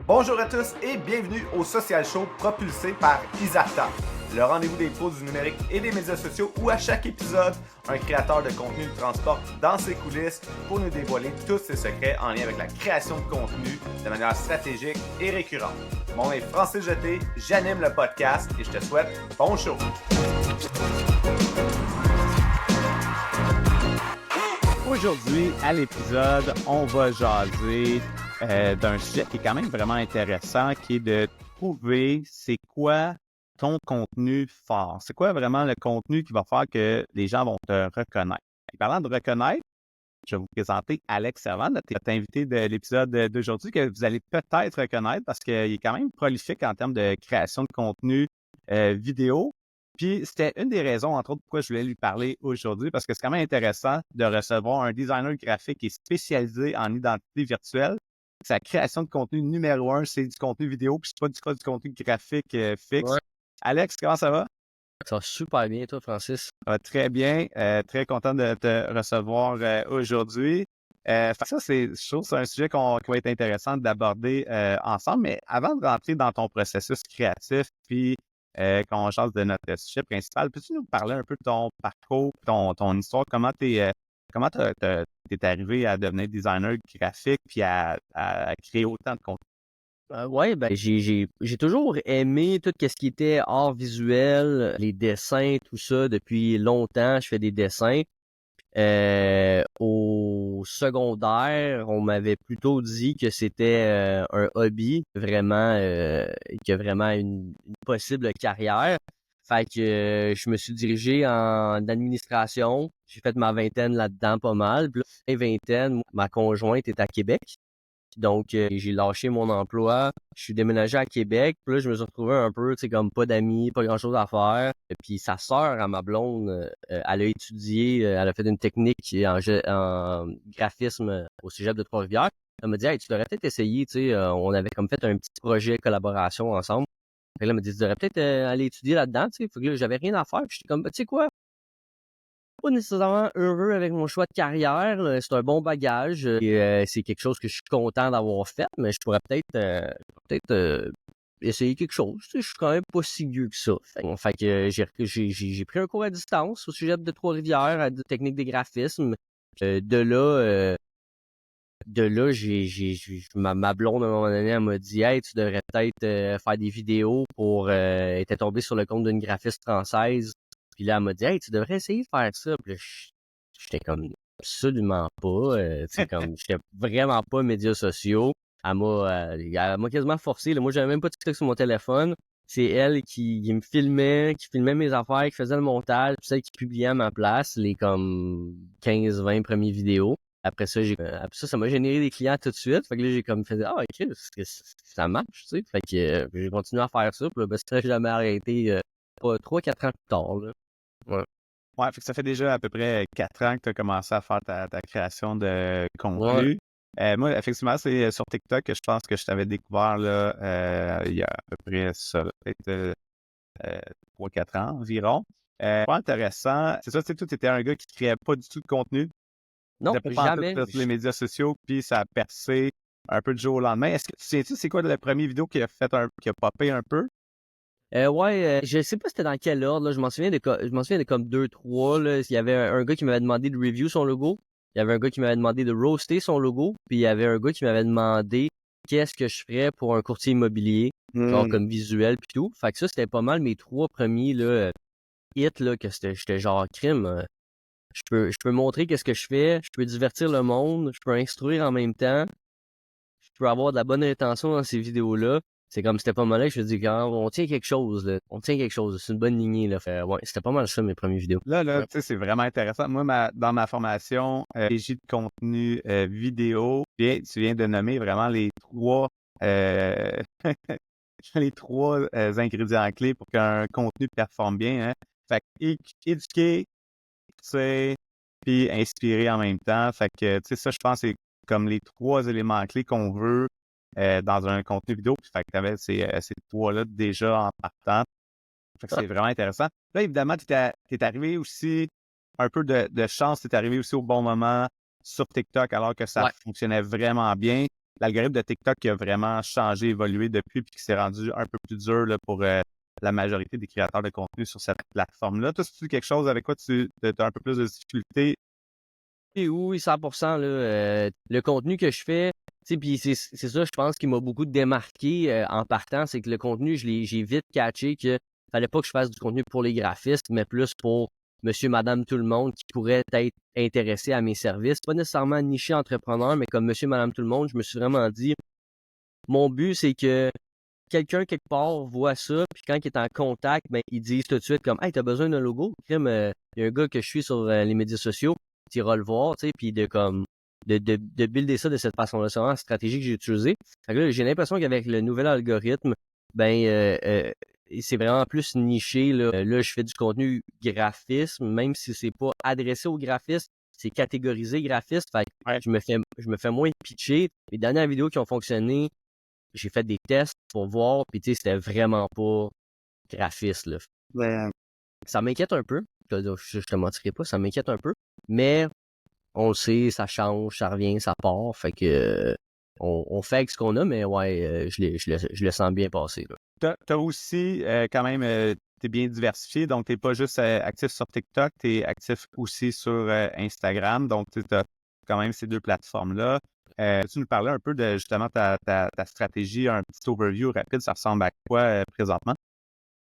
Bonjour à tous et bienvenue au Social Show propulsé par Isarta, le rendez-vous des pros du numérique et des médias sociaux où à chaque épisode, un créateur de contenu nous transporte dans ses coulisses pour nous dévoiler tous ses secrets en lien avec la création de contenu de manière stratégique et récurrente. Mon nom est Francis Jeté, j'anime le podcast et je te souhaite bon show! Aujourd'hui, à l'épisode, on va jaser d'un sujet qui est quand même vraiment intéressant, qui est de trouver c'est quoi ton contenu fort. C'est quoi vraiment le contenu qui va faire que les gens vont te reconnaître. Et parlant de reconnaître, je vais vous présenter Alex Servan, notre invité de l'épisode d'aujourd'hui, que vous allez peut-être reconnaître parce qu'il est quand même prolifique en termes de création de contenu vidéo. Puis, c'était une des raisons, entre autres, pourquoi je voulais lui parler aujourd'hui, parce que c'est quand même intéressant de recevoir un designer graphique qui est spécialisé en identité virtuelle. Sa création de contenu numéro 1, c'est du contenu vidéo, puis c'est pas du contenu graphique fixe. Ouais, Alex, comment ça va? ça va super bien, toi, Francis. Ça va très bien. Très content de te recevoir aujourd'hui. Fait que ça, je trouve que c'est un sujet qui va être intéressant d'aborder ensemble. Mais avant de rentrer dans ton processus créatif, puis qu'on change de notre sujet principal, peux-tu nous parler un peu de ton parcours, ton histoire, comment t'es arrivé à devenir designer graphique puis à créer autant de contenu? Ouais, ben j'ai toujours aimé tout ce qui était art visuel, les dessins, tout ça. Depuis longtemps, je fais des dessins. Au secondaire, on m'avait plutôt dit que c'était un hobby, vraiment, que vraiment une possible carrière. Fait que je me suis dirigé en administration. J'ai fait ma vingtaine là-dedans pas mal. Puis là, vingtaine, ma conjointe est à Québec. Donc, j'ai lâché mon emploi. Je suis déménagé à Québec. Puis là, je me suis retrouvé un peu, tu sais, comme pas d'amis, pas grand-chose à faire. Et puis, sa sœur, à ma blonde, elle a étudié, elle a fait une technique en graphisme au cégep de Trois-Rivières. Elle m'a dit, hey, tu devrais peut-être essayer, tu sais, on avait comme fait un petit projet collaboration ensemble. Fait que là, elle m'a dit, tu devrais peut-être aller étudier là-dedans, tu sais. Fait que là, j'avais rien à faire. Puis j'étais comme, tu sais quoi? Pas nécessairement heureux avec mon choix de carrière. Là. C'est un bon bagage. Et, c'est quelque chose que je suis content d'avoir fait, mais je pourrais peut-être essayer quelque chose. Tu sais, je suis quand même pas si vieux que ça. Fait que j'ai pris un cours à distance au sujet de Trois-Rivières, à de technique des graphismes. De là, ma blonde, à un moment donné, elle m'a dit, hey, tu devrais peut-être faire des vidéos pour... elle était tombée sur le compte d'une graphiste française. Puis là, elle m'a dit, hey, tu devrais essayer de faire ça. Puis là, j'étais comme absolument pas. C'est comme, j'étais vraiment pas médias sociaux. Elle m'a quasiment forcé. Là. Moi, j'avais même pas TikTok sur mon téléphone. C'est elle qui me filmait, qui filmait mes affaires, qui faisait le montage, puis celle qui publiait à ma place les comme 15-20 premières vidéos. Après ça m'a généré des clients tout de suite. Fait que là, j'ai comme fait, ah, ok, ça marche, tu sais. Fait que j'ai continué à faire ça. Puis là, ben, ça n'a jamais arrêté, 3-4 ans plus tard, là. Ouais. Ouais, fait que ça fait déjà à peu près 4 ans que tu as commencé à faire ta création de Ouais. contenu. Moi, effectivement, c'est sur TikTok que je pense que je t'avais découvert là, il y a à peu près ça, peut-être 3-4 ans environ. Pas intéressant. C'est ça, tu sais, toi, tu étais un gars qui créait pas du tout de contenu. Non, Tu pas pantoute jamais. là, sur les médias sociaux, puis ça a percé un peu du jour au lendemain. Est-ce que tu sais-tu c'est quoi le premier vidéo qui a popé un peu? Ouais, je sais pas c'était dans quel ordre, là. Je m'en souviens de comme 2-3, là. Il y avait un gars qui m'avait demandé de review son logo. Il y avait un gars qui m'avait demandé de roaster son logo. Puis il y avait un gars qui m'avait demandé qu'est-ce que je ferais pour un courtier immobilier, genre comme visuel puis tout. Fait que ça, c'était pas mal mes 3 premiers, là, hits, là, que j'étais genre crime. Je peux montrer qu'est-ce que je fais, je peux divertir le monde, je peux instruire en même temps, je peux avoir de la bonne intention dans ces vidéos-là. C'est comme c'était pas mal là, je me dis quand on tient quelque chose, là. On tient quelque chose, c'est une bonne lignée, là. Fait, ouais, c'était pas mal ça mes premières vidéos. Là, Ouais. tu sais, c'est vraiment intéressant. Moi, dans ma formation, régie de contenu vidéo, tu viens de nommer vraiment euh, les trois ingrédients clés pour qu'un contenu performe bien. Hein. Fait que éduquer, c'est puis inspirer en même temps. Fait que, tu sais, ça, je pense, c'est comme les 3 éléments clés qu'on veut dans un contenu vidéo. Puis, fait que tu avais ces 3-là déjà en partant. Fait que Ah, c'est vraiment intéressant. Là, évidemment, t'es arrivé aussi, un peu de chance, t'es arrivé aussi au bon moment sur TikTok alors que ça ouais. fonctionnait vraiment bien. l'algorithme de TikTok qui a vraiment changé, évolué depuis, puis qui s'est rendu un peu plus dur là, pour la majorité des créateurs de contenu sur cette plateforme-là. Toi, c'est quelque chose avec quoi tu as un peu plus de difficulté? Oui, oui, 100%, là, le contenu que je fais, tu sais, puis c'est ça, je pense, qui m'a beaucoup démarqué en partant, c'est que le contenu, j'ai vite catché que fallait pas que je fasse du contenu pour les graphistes, mais plus pour monsieur, madame, tout le monde qui pourrait être intéressé à mes services. Pas nécessairement niché entrepreneur, mais comme monsieur, madame, tout le monde, je me suis vraiment dit, mon but, c'est que quelqu'un quelque part voit ça, puis quand il est en contact, ben, ils disent tout de suite comme, hey, t'as besoin d'un logo? Crime, il y a un gars que je suis sur les médias sociaux, tu iras le voir, tu sais, puis de builder ça de cette façon-là. C'est vraiment la stratégie que j'ai utilisée. Fait que là, j'ai l'impression qu'avec le nouvel algorithme, ben, c'est vraiment plus niché, là. Là, je fais du contenu graphisme, même si c'est pas adressé aux graphistes, c'est catégorisé graphiste. Fait que Ouais. je me fais moins pitcher. Les dernières vidéos qui ont fonctionné, j'ai fait des tests pour voir, puis tu sais, c'était vraiment pas graphiste, là. Ouais. Ça m'inquiète un peu. Je te mentirai pas, ça m'inquiète un peu. Mais on le sait, ça change, ça revient, ça part. Fait que on fait avec ce qu'on a, mais ouais, je le sens bien passer, là. T'as aussi quand même, t'es bien diversifié, donc t'es pas juste actif sur TikTok, t'es actif aussi sur Instagram, donc tu as quand même ces deux plateformes-là. Tu nous parlais un peu de justement ta stratégie, un petit overview rapide, ça ressemble à quoi présentement?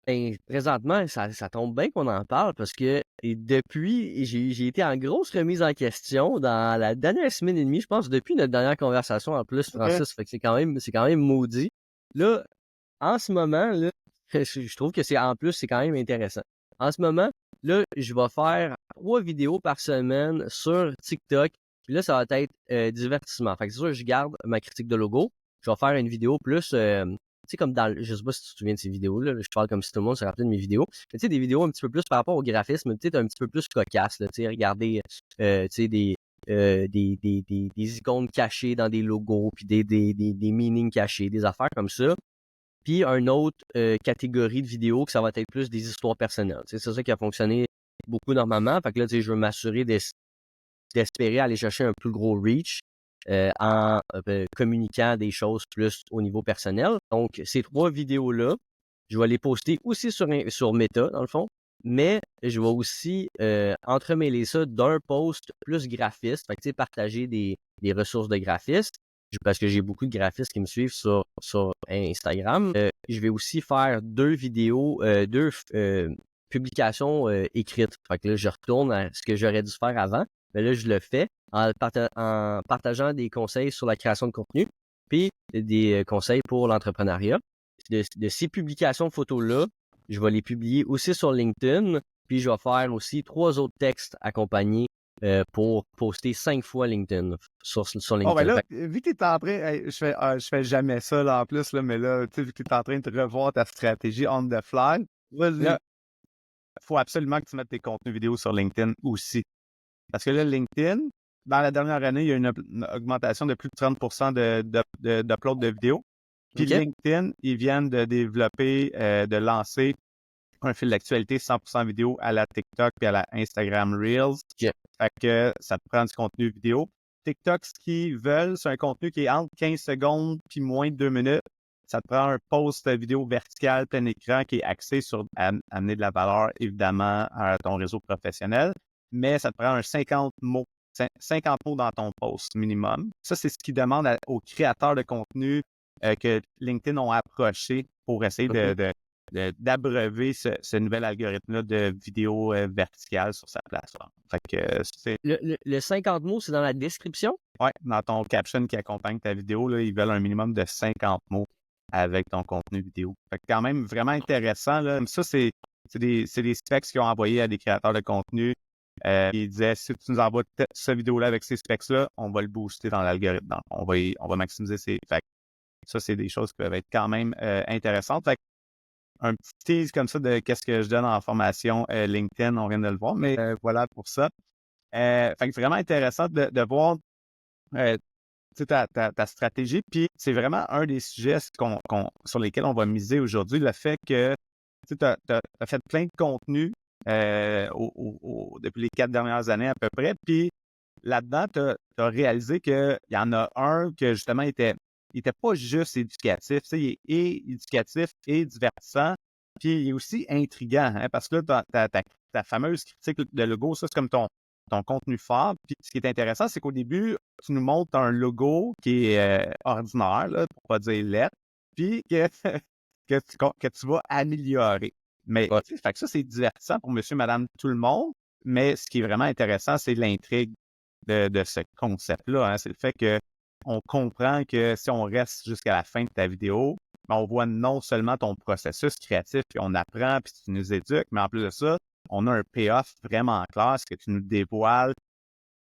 Ben, présentement, ça tombe bien qu'on en parle parce que depuis, j'ai été en grosse remise en question dans la dernière semaine et demie, je pense, depuis notre dernière conversation en plus, Francis. Fait que c'est quand même maudit. Là, en ce moment, là, je trouve que c'est quand même intéressant. En ce moment, là, je vais faire 3 vidéos par semaine sur TikTok. Puis là, ça va être divertissement. Fait que c'est sûr, je garde ma critique de logo. Je vais faire une vidéo plus, tu sais, comme je sais pas si tu te souviens de ces vidéos-là, je parle comme si tout le monde se rappelait de mes vidéos. Mais tu sais, des vidéos un petit peu plus par rapport au graphisme, peut-être un petit peu plus cocasse, là, tu sais, regarder, tu sais, des icônes cachées dans des logos, puis des meanings cachés, des affaires comme ça. Puis une autre catégorie de vidéos que ça va être plus des histoires personnelles. Tu sais, c'est ça qui a fonctionné beaucoup normalement. Fait que là, tu sais, je veux m'assurer d'espérer aller chercher un plus gros reach en communiquant des choses plus au niveau personnel. Donc, ces 3 vidéos-là, je vais les poster aussi sur Meta, dans le fond, mais je vais aussi entremêler ça d'un post plus graphiste, fait que, tu sais, partager des ressources de graphistes, parce que j'ai beaucoup de graphistes qui me suivent sur Instagram. Je vais aussi faire 2 vidéos, 2 publications écrites. Fait que là, je retourne à ce que j'aurais dû faire avant, mais là, je le fais en partageant des conseils sur la création de contenu, puis des conseils pour l'entrepreneuriat. De ces publications photos-là, je vais les publier aussi sur LinkedIn, puis je vais faire aussi 3 autres textes accompagnés pour poster 5 fois LinkedIn sur LinkedIn. Oh, ben là, vu que tu es en train, hey, je fais jamais ça là, en plus, là, mais là, tu sais, vu que tu es en train de revoir ta stratégie on the fly, là, il faut absolument que tu mettes tes contenus vidéo sur LinkedIn aussi. Parce que là, LinkedIn, dans la dernière année, il y a une augmentation de plus de 30% d'upload de vidéos. Puis LinkedIn, ils viennent de développer, de lancer un fil d'actualité 100% vidéo à la TikTok puis à la Instagram Reels. Fait que ça te prend du contenu vidéo. TikTok, ce qu'ils veulent, c'est un contenu qui est entre 15 secondes puis moins de 2 minutes. Ça te prend un post vidéo vertical plein écran qui est axé sur amener de la valeur, évidemment, à ton réseau professionnel. Mais ça te prend un 50 mots dans ton post minimum. Ça, c'est ce qu'ils demandent aux créateurs de contenu que LinkedIn ont approché pour essayer d'abreuver ce nouvel algorithme-là de vidéo verticale sur sa plateforme. Fait que c'est... Le 50 mots, c'est dans la description? Oui, dans ton caption qui accompagne ta vidéo, là, ils veulent un minimum de 50 mots avec ton contenu vidéo. Fait que quand même vraiment intéressant. Là. Ça, c'est des specs qu'ils ont envoyés à des créateurs de contenu. Ils disaient, si tu nous envoies cette vidéo-là avec ces specs-là, on va le booster dans l'algorithme. On va maximiser ces... Fait que ça, c'est des choses qui peuvent être quand même intéressantes. Fait que un petit tease comme ça de qu'est-ce que je donne en formation LinkedIn, on vient de le voir, mais voilà pour ça. Fait que vraiment intéressant de voir ta stratégie. Puis c'est vraiment un des sujets sur lesquels on va miser aujourd'hui, le fait que tu as fait plein de contenu depuis les 4 dernières années à peu près, puis là-dedans, tu as réalisé qu'il y en a un que justement était pas juste éducatif. Tu sais, il est et éducatif et divertissant. Puis il est aussi intriguant, hein, parce que là, ta fameuse critique de logo, ça, c'est comme ton contenu fort. Puis ce qui est intéressant, c'est qu'au début, tu nous montres un logo qui est ordinaire, là, pour pas dire lettre, puis que tu vas améliorer. Mais Ouais. tu sais, fait que ça, c'est divertissant pour monsieur, madame, tout le monde. Mais ce qui est vraiment intéressant, c'est l'intrigue de ce concept-là, hein. C'est le fait qu'on comprend que si on reste jusqu'à la fin de ta vidéo, ben, on voit non seulement ton processus créatif, puis on apprend, puis tu nous éduques, mais en plus de ça, on a un payoff vraiment clair, c'est que tu nous dévoiles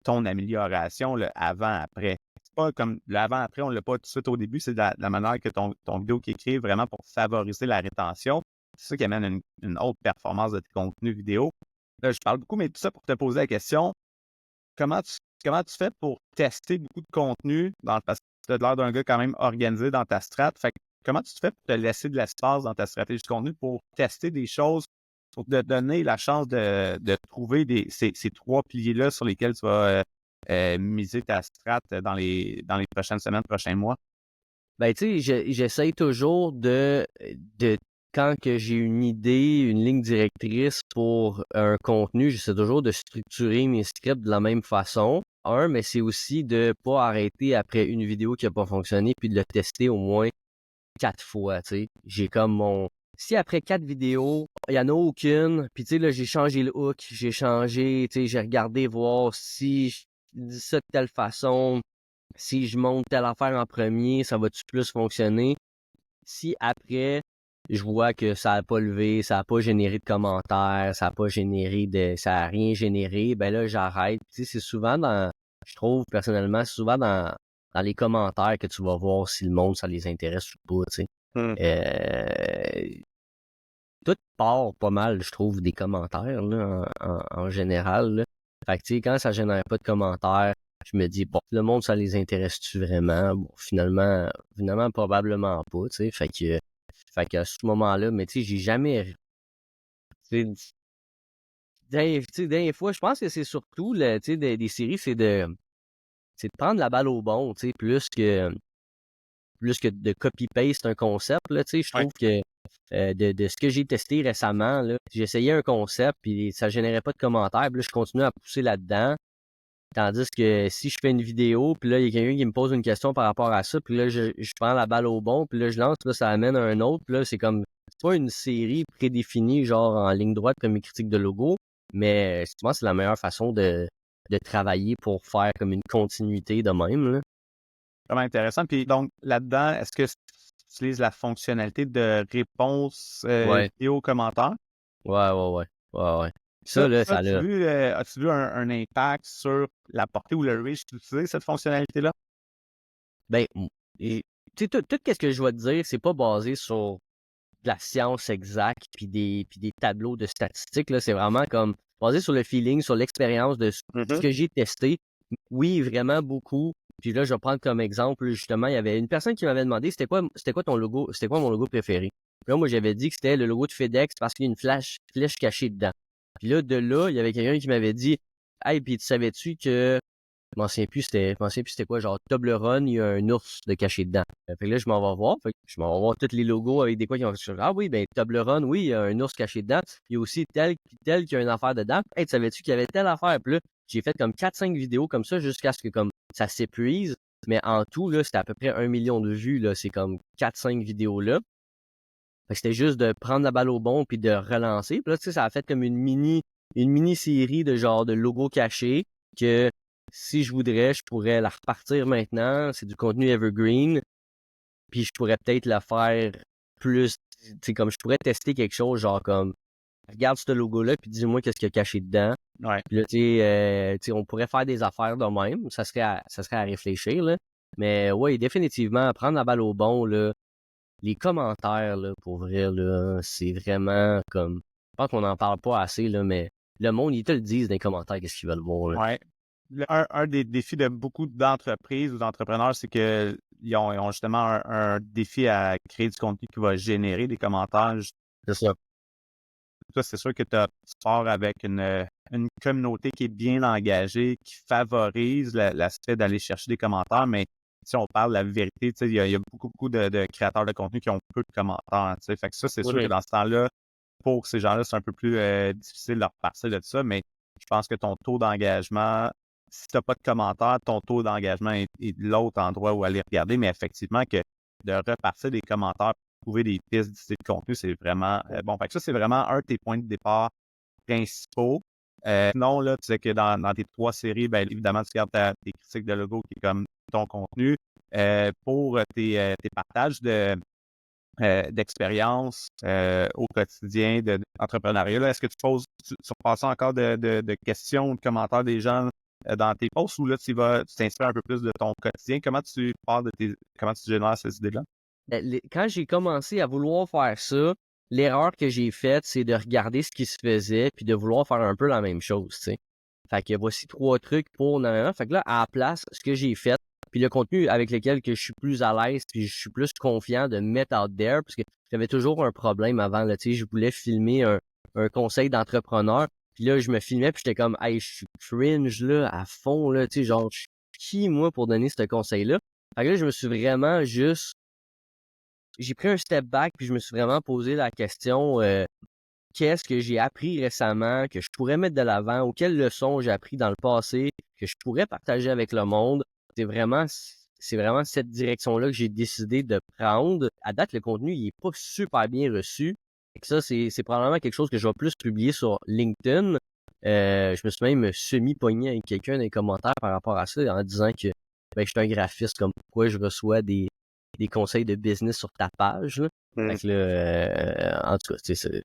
ton amélioration, le avant-après. C'est pas comme le avant-après, on l'a pas tout de suite au début, c'est de la manière que ton vidéo qui est créée vraiment pour favoriser la rétention. C'est ça qui amène une haute performance de tes contenus vidéo. Là, je parle beaucoup, mais tout ça pour te poser la question, comment tu fais pour tester beaucoup de contenu parce que tu as l'air d'un gars quand même organisé dans ta strat. Fait que comment tu te fais pour te laisser de l'espace dans ta stratégie de contenu pour tester des choses, pour te donner la chance de trouver ces trois piliers-là sur lesquels tu vas miser ta strat dans les prochaines semaines, prochains mois? Ben, tu sais, j'essaye toujours quand que j'ai une idée, une ligne directrice pour un contenu, j'essaie toujours de structurer mes scripts de la même façon. Mais c'est aussi de pas arrêter après une vidéo qui a pas fonctionné puis de le tester au moins 4 fois, tu sais. J'ai comme si après 4 vidéos, il y en a aucune, puis tu sais, là, j'ai changé le hook, j'ai changé, tu sais, j'ai regardé voir si je dis ça de telle façon, si je monte telle affaire en premier, ça va-tu plus fonctionner? Si après, je vois que ça a pas levé, ça a pas généré de commentaires, ça a rien généré, ben là, j'arrête. Tu sais, c'est souvent je trouve personnellement, c'est souvent dans les commentaires que tu vas voir si le monde, ça les intéresse ou pas, tu sais. Euh, Tout part pas mal, je trouve, des commentaires, là, en général, là. Fait que, tu sais, quand ça génère pas de commentaires, je me dis, bon, le monde, ça les intéresse-tu vraiment? Bon, finalement, probablement pas, tu sais. Fait que à ce moment-là, mais tu sais, j'ai jamais, tu sais, dernière fois, je pense que c'est surtout, tu sais, des séries, c'est de prendre la balle au bon, tu sais, plus que de copy-paste un concept, là, tu sais, je Ouais. trouve que de ce que j'ai testé récemment, là, j'ai essayé un concept, puis ça générait pas de commentaires, puis là, je continue à pousser là-dedans. Tandis que si je fais une vidéo, puis là, il y a quelqu'un qui me pose une question par rapport à ça, puis là, je prends la balle au bon, puis là, je lance, puis là, ça amène à un autre, puis là, c'est pas une série prédéfinie, genre en ligne droite comme une critique de logo, mais souvent, c'est la meilleure façon de travailler pour faire comme une continuité de même, là. Vraiment intéressant. Puis donc, là-dedans, est-ce que tu utilises la fonctionnalité de réponse Ouais, vidéo commentaire? ouais. Ça, là, ça l'a. As-tu vu un impact sur la portée ou le reach d'utiliser cette fonctionnalité-là? Ben, tu sais, tout ce que je vais te dire, c'est pas basé sur de la science exacte puis des tableaux de statistiques, là. C'est vraiment comme basé sur le feeling, sur l'expérience de ce que j'ai testé. Oui, vraiment beaucoup. Puis là, je vais prendre comme exemple, justement, il y avait une personne qui m'avait demandé c'était quoi ton logo, c'était quoi mon logo préféré. Puis là, moi, j'avais dit que c'était le logo de FedEx parce qu'il y a une flèche cachée dedans. Puis là, de là, il y avait quelqu'un qui m'avait dit, hey, puis tu savais-tu que je m'en souviens plus c'était quoi, genre Toblerone, il y a un ours de caché dedans. Fait que là, je m'en vais voir. Fait que je m'en vais voir tous les logos avec des quoi qui ont. Ah oui, ben Toblerone, oui, il y a un ours caché dedans. Il y a aussi tel qui a une affaire dedans. Hey, tu savais-tu qu'il y avait telle affaire? Puis là, j'ai fait comme 4-5 vidéos comme ça jusqu'à ce que comme ça s'épuise. Mais en tout, là, c'était à peu près 1 million de vues, là. C'est comme 4-5 vidéos là. Fait que c'était juste de prendre la balle au bon puis de relancer. Puis là, tu sais, ça a fait comme une mini-série de genre de logos cachés que si je voudrais, je pourrais la repartir maintenant. C'est du contenu evergreen. Puis je pourrais peut-être la faire plus, tu sais, comme je pourrais tester quelque chose, genre comme, regarde ce logo-là, puis dis-moi qu'est-ce qu'il y a caché dedans. Ouais. Puis là, tu sais, on pourrait faire des affaires de même. Ça serait à réfléchir, là. Mais oui, définitivement, prendre la balle au bon, là. Les commentaires, là, pour vrai, là, c'est vraiment comme, je pense qu'on n'en parle pas assez, là, mais le monde, ils te le disent dans les commentaires, qu'est-ce qu'ils veulent voir, là. Ouais. Un des défis de beaucoup d'entreprises ou d'entrepreneurs, c'est qu'ils ont justement un défi à créer du contenu qui va générer des commentaires. C'est ça. toi, c'est sûr que tu pars avec une communauté qui est bien engagée, qui favorise l'aspect d'aller chercher des commentaires, mais si on parle de la vérité, il y a beaucoup de créateurs de contenu qui ont peu de commentaires. Fait que ça, c'est sûr que dans ce temps-là, pour ces gens-là, c'est un peu plus difficile de leur repartir de ça, mais je pense que ton taux d'engagement, si tu n'as pas de commentaires, ton taux d'engagement est de l'autre endroit où aller regarder, mais effectivement que de repartir des commentaires pour trouver des pistes d'idées de contenu, c'est vraiment bon. Fait que ça, c'est vraiment un de tes points de départ principaux. Sinon, là, tu sais que dans tes 3 séries, bien évidemment, tu gardes tes critiques de logo qui est comme ton contenu. Pour tes partages d'expérience au quotidien d'entrepreneuriat, là, est-ce que tu repasses encore de questions ou de commentaires des gens dans tes posts ou là, tu t'inspires un peu plus de ton quotidien? Comment tu génères ces idées-là? Quand j'ai commencé à vouloir faire ça, l'erreur que j'ai faite, c'est de regarder ce qui se faisait puis de vouloir faire un peu la même chose, tu sais. Fait que voici 3 trucs pour nanana. Fait que là, à la place, ce que j'ai fait, puis le contenu avec lequel que je suis plus à l'aise puis je suis plus confiant de mettre out there, parce que j'avais toujours un problème avant, là, tu sais, je voulais filmer un conseil d'entrepreneur, puis là, je me filmais puis j'étais comme, hey, je suis cringe, là, à fond, là, tu sais, genre, je suis qui, moi, pour donner ce conseil-là? Fait que là, je me suis vraiment juste j'ai pris un step back puis je me suis vraiment posé la question qu'est-ce que j'ai appris récemment que je pourrais mettre de l'avant ou quelles leçons j'ai appris dans le passé que je pourrais partager avec le monde. C'est vraiment cette direction-là que j'ai décidé de prendre. À date, le contenu il est pas super bien reçu. Et que ça, c'est probablement quelque chose que je vais plus publier sur LinkedIn. Je me suis même semi-pogné avec quelqu'un dans les commentaires par rapport à ça en disant que je suis un graphiste, comme pourquoi je reçois des conseils de business sur ta page. Là. Fait que là, en tout cas, tu sais,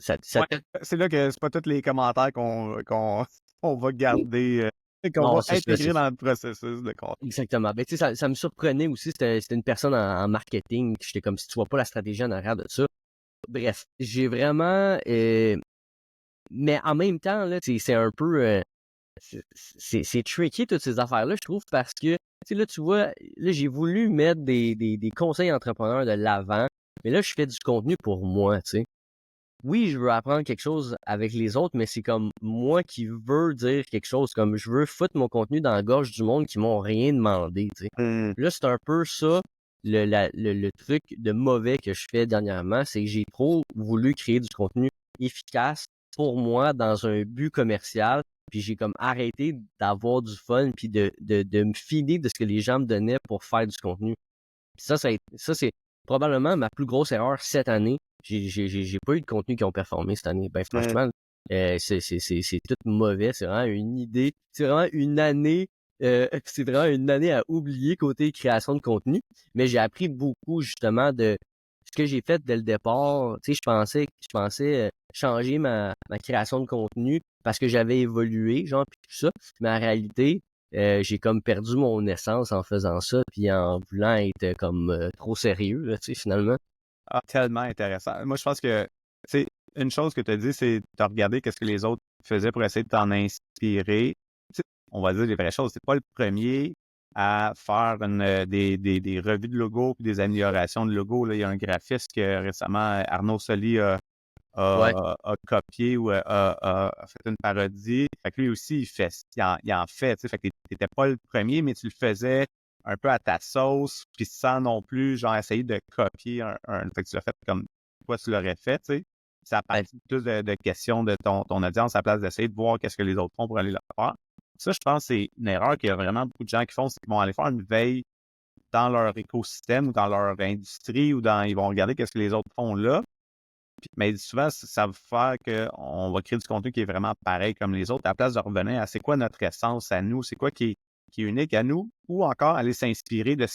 Ouais, c'est là que c'est pas tous les commentaires qu'on va garder, qu'on non, va c'est intégrer dans le processus de contenu. exactement. Ben, tu sais, ça me surprenait aussi. C'était une personne en marketing. J'étais comme si tu vois pas la stratégie en arrière de ça. Bref, j'ai vraiment. Mais en même temps, là, c'est un peu. C'est tricky toutes ces affaires-là, je trouve, parce que là, tu vois, là, j'ai voulu mettre des conseils entrepreneurs de l'avant, mais là, je fais du contenu pour moi, tu sais. Oui, je veux apprendre quelque chose avec les autres, mais c'est comme moi qui veux dire quelque chose, comme je veux foutre mon contenu dans la gorge du monde qui m'ont rien demandé, tu sais. Là, c'est un peu ça, le truc de mauvais que je fais dernièrement, c'est que j'ai trop voulu créer du contenu efficace pour moi dans un but commercial, puis j'ai comme arrêté d'avoir du fun, puis de me fider de ce que les gens me donnaient pour faire du contenu. Puis ça c'est probablement ma plus grosse erreur cette année. J'ai pas eu de contenu qui ont performé cette année. Ben franchement, c'est tout mauvais. C'est vraiment une idée. C'est vraiment une année. C'est vraiment une année à oublier côté création de contenu. Mais j'ai appris beaucoup justement de ce que j'ai fait dès le départ. Tu sais, je pensais changer ma création de contenu parce que j'avais évolué, genre, puis tout ça. Mais en réalité, j'ai comme perdu mon essence en faisant ça, puis en voulant être comme trop sérieux, là, tu sais, finalement. Ah, tellement intéressant. Moi, je pense que, tu sais, une chose que tu as dit, c'est de regarder qu'est-ce que les autres faisaient pour essayer de t'en inspirer. Tu sais, on va dire les vraies choses. C'est pas le premier à faire des revues de logo puis des améliorations de logo. Là, il y a un graphiste que récemment, Arnaud Soli Ouais. a copié ou a fait une parodie. Fait que lui aussi, il en fait. Tu sais, fait que t'étais pas le premier, mais tu le faisais un peu à ta sauce, puis sans non plus, genre, essayer de copier fait que tu l'as fait comme toi, tu l'aurais fait, tu sais. Ça Ben, partit plus de questions de ton audience à la place d'essayer de voir qu'est-ce que les autres font pour aller le faire. Ça, je pense que c'est une erreur qu'il y a vraiment beaucoup de gens qui font, c'est qu'ils vont aller faire une veille dans leur écosystème ou dans leur industrie ou ils vont regarder qu'est-ce que les autres font là. Mais souvent, ça va faire qu'on va créer du contenu qui est vraiment pareil comme les autres, à la place de revenir à c'est quoi notre essence à nous, c'est quoi qui est unique à nous, ou encore aller s'inspirer de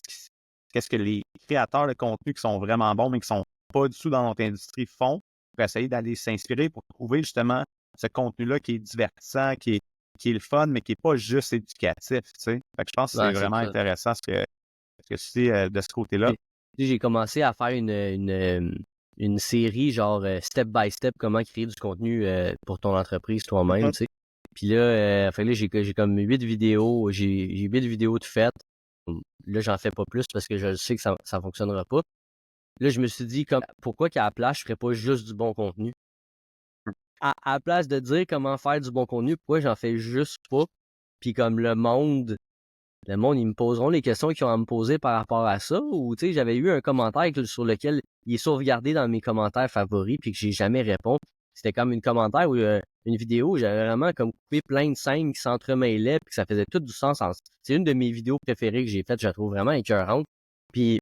qu'est-ce que les créateurs de contenu qui sont vraiment bons, mais qui sont pas du tout dans notre industrie font, pour essayer d'aller s'inspirer pour trouver justement ce contenu-là qui est divertissant, qui est le fun, mais qui est pas juste éducatif, tu sais. Fait que je pense que c'est ouais, c'est vraiment ça. intéressant ce que tu dis de ce côté-là. J'ai commencé à faire une série genre step by step comment créer du contenu pour ton entreprise toi-même, Mhm. tu sais. Puis là, fait que là j'ai comme 8 vidéos, j'ai 8 vidéos de faites. Là, j'en fais pas plus parce que je sais que ça fonctionnera pas. Là, je me suis dit comme pourquoi qu'à la place, je ferais pas juste du bon contenu. à la place de dire comment faire du bon contenu, pourquoi j'en fais juste pas? Puis comme le monde, ils me poseront les questions qu'ils ont à me poser par rapport à ça. Ou tu sais, j'avais eu un commentaire sur lequel il est sauvegardé dans mes commentaires favoris puis que j'ai jamais répondu. C'était comme une commentaire où une vidéo où j'avais vraiment comme coupé plein de scènes qui s'entremêlaient puis que ça faisait tout du sens. C'est une de mes vidéos préférées que j'ai faites, je la trouve vraiment écœurante. Puis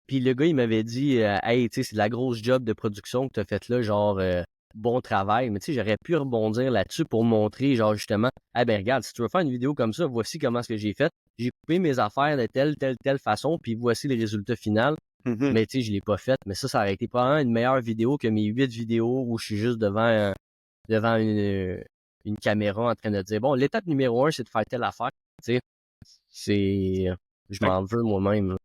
le gars, il m'avait dit Hey, tu sais, c'est de la grosse job de production que tu as faite là, genre bon travail. Mais tu sais, j'aurais pu rebondir là-dessus pour montrer, genre justement, ah ben regarde, si tu veux faire une vidéo comme ça, voici comment ce que j'ai fait. J'ai coupé mes affaires de telle façon, puis voici le résultat final. Mais tu sais, je l'ai pas fait. Mais ça aurait été probablement une meilleure vidéo que mes 8 vidéos où je suis juste devant une caméra en train de dire bon, l'étape numéro 1, c'est de faire telle affaire. Tu sais, c'est. Je m'en veux moi-même.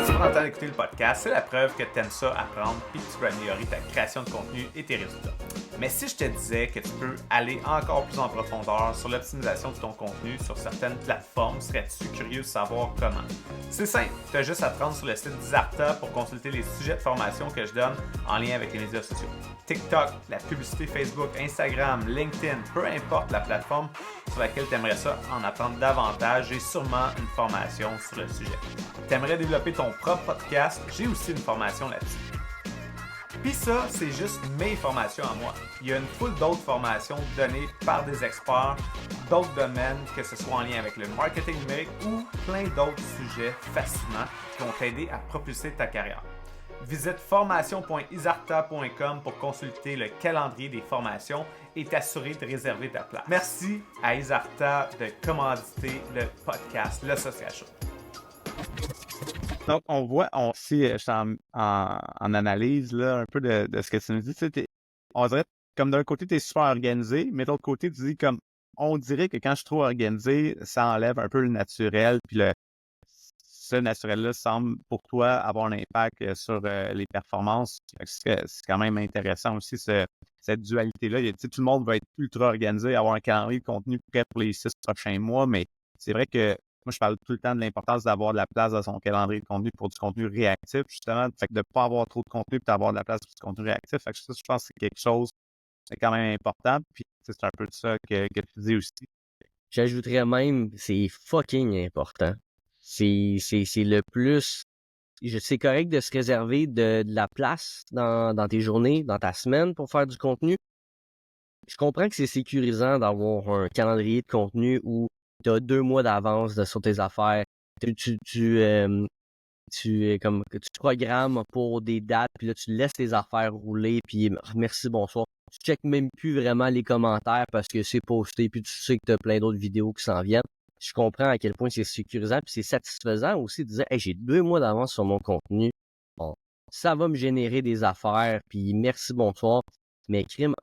Si tu prends le temps d'écouter le podcast, c'est la preuve que tu aimes ça apprendre et que tu peux améliorer ta création de contenu et tes résultats. Mais si je te disais que tu peux aller encore plus en profondeur sur l'optimisation de ton contenu sur certaines plateformes, serais-tu curieux de savoir comment? C'est simple, tu as juste à te rendre sur le site d'Isarta pour consulter les sujets de formation que je donne en lien avec les médias sociaux. TikTok, la publicité Facebook, Instagram, LinkedIn, peu importe la plateforme sur laquelle tu aimerais ça en apprendre davantage, j'ai sûrement une formation sur le sujet. Tu aimerais développer ton propre podcast, j'ai aussi une formation là-dessus. Puis ça, c'est juste mes formations à moi. Il y a une foule d'autres formations données par des experts d'autres domaines, que ce soit en lien avec le marketing numérique ou plein d'autres sujets fascinants qui vont t'aider à propulser ta carrière. Visite formation.isarta.com pour consulter le calendrier des formations et t'assurer de réserver ta place. Merci à Isarta de commanditer le podcast Le Social Show. Donc, on voit, si je suis en analyse là, un peu de ce que tu nous dis, tu sais, on dirait comme d'un côté, tu es super organisé, mais de l'autre côté, tu dis comme on dirait que quand je suis trop organisé, ça enlève un peu le naturel, puis ce naturel-là semble pour toi avoir un impact sur les performances. C'est quand même intéressant aussi cette dualité-là. Tu sais, tout le monde va être ultra organisé, avoir un calendrier de contenu prêt pour les 6 prochains mois, mais c'est vrai que moi, je parle tout le temps de l'importance d'avoir de la place dans son calendrier de contenu pour du contenu réactif, justement. Fait que de ne pas avoir trop de contenu et d'avoir de la place pour du contenu réactif. Fait que ça, je pense que c'est quelque chose de quand même important. Puis c'est un peu de ça que tu dis aussi. J'ajouterais même, c'est fucking important. C'est le plus. C'est correct de se réserver de la place dans tes journées, dans ta semaine pour faire du contenu. Je comprends que c'est sécurisant d'avoir un calendrier de contenu où tu as 2 mois d'avance sur tes affaires. Tu programmes pour des dates, puis là, tu laisses tes affaires rouler, puis merci, bonsoir. Tu checkes même plus vraiment les commentaires parce que c'est posté, puis tu sais que tu as plein d'autres vidéos qui s'en viennent. Je comprends à quel point c'est sécurisant, puis c'est satisfaisant aussi de dire hey, j'ai 2 mois d'avance sur mon contenu. Bon, ça va me générer des affaires, puis merci, bonsoir. Mais crime,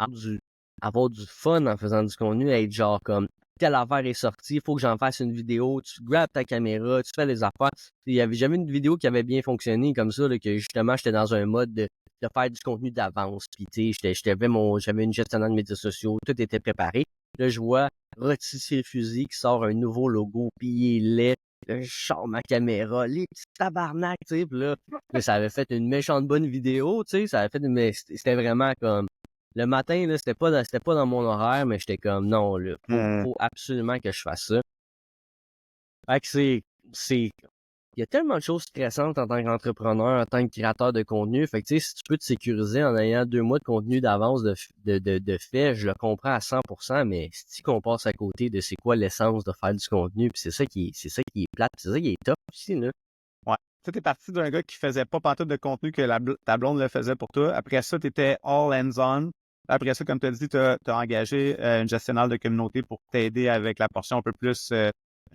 avoir du fun en faisant du contenu, être genre comme telle affaire est sortie, il faut que j'en fasse une vidéo, tu grabes ta caméra, tu fais les affaires. Il y avait jamais une vidéo qui avait bien fonctionné comme ça, là, que justement j'étais dans un mode de faire du contenu d'avance. Puis tu sais, j'avais une gestionnaire de médias sociaux, tout était préparé. Là, je vois Rôtisserie Fusil qui sort un nouveau logo, puis il est laid, Là, je sors ma caméra, les petits tabarnak, tu sais, puis là, ça avait fait une méchante bonne vidéo, tu sais, ça avait fait mais c'était vraiment comme le matin, là, c'était pas dans mon horaire, mais j'étais comme non, là, faut absolument que je fasse ça. Fait que il y a tellement de choses stressantes en tant qu'entrepreneur, en tant que créateur de contenu. Fait que, tu sais, si tu peux te sécuriser en ayant 2 mois de contenu d'avance de fait, je le comprends à 100%, mais si qu'on passe à côté de c'est quoi l'essence de faire du contenu, puis c'est ça qui est plate, c'est ça qui est top aussi, là. Ouais. Tu es parti d'un gars qui faisait pas pantoute de contenu que ta blonde le faisait pour toi. Après ça, tu étais all hands-on. Après ça, comme tu as dit, tu as engagé une gestionnaire de communauté pour t'aider avec la portion un peu plus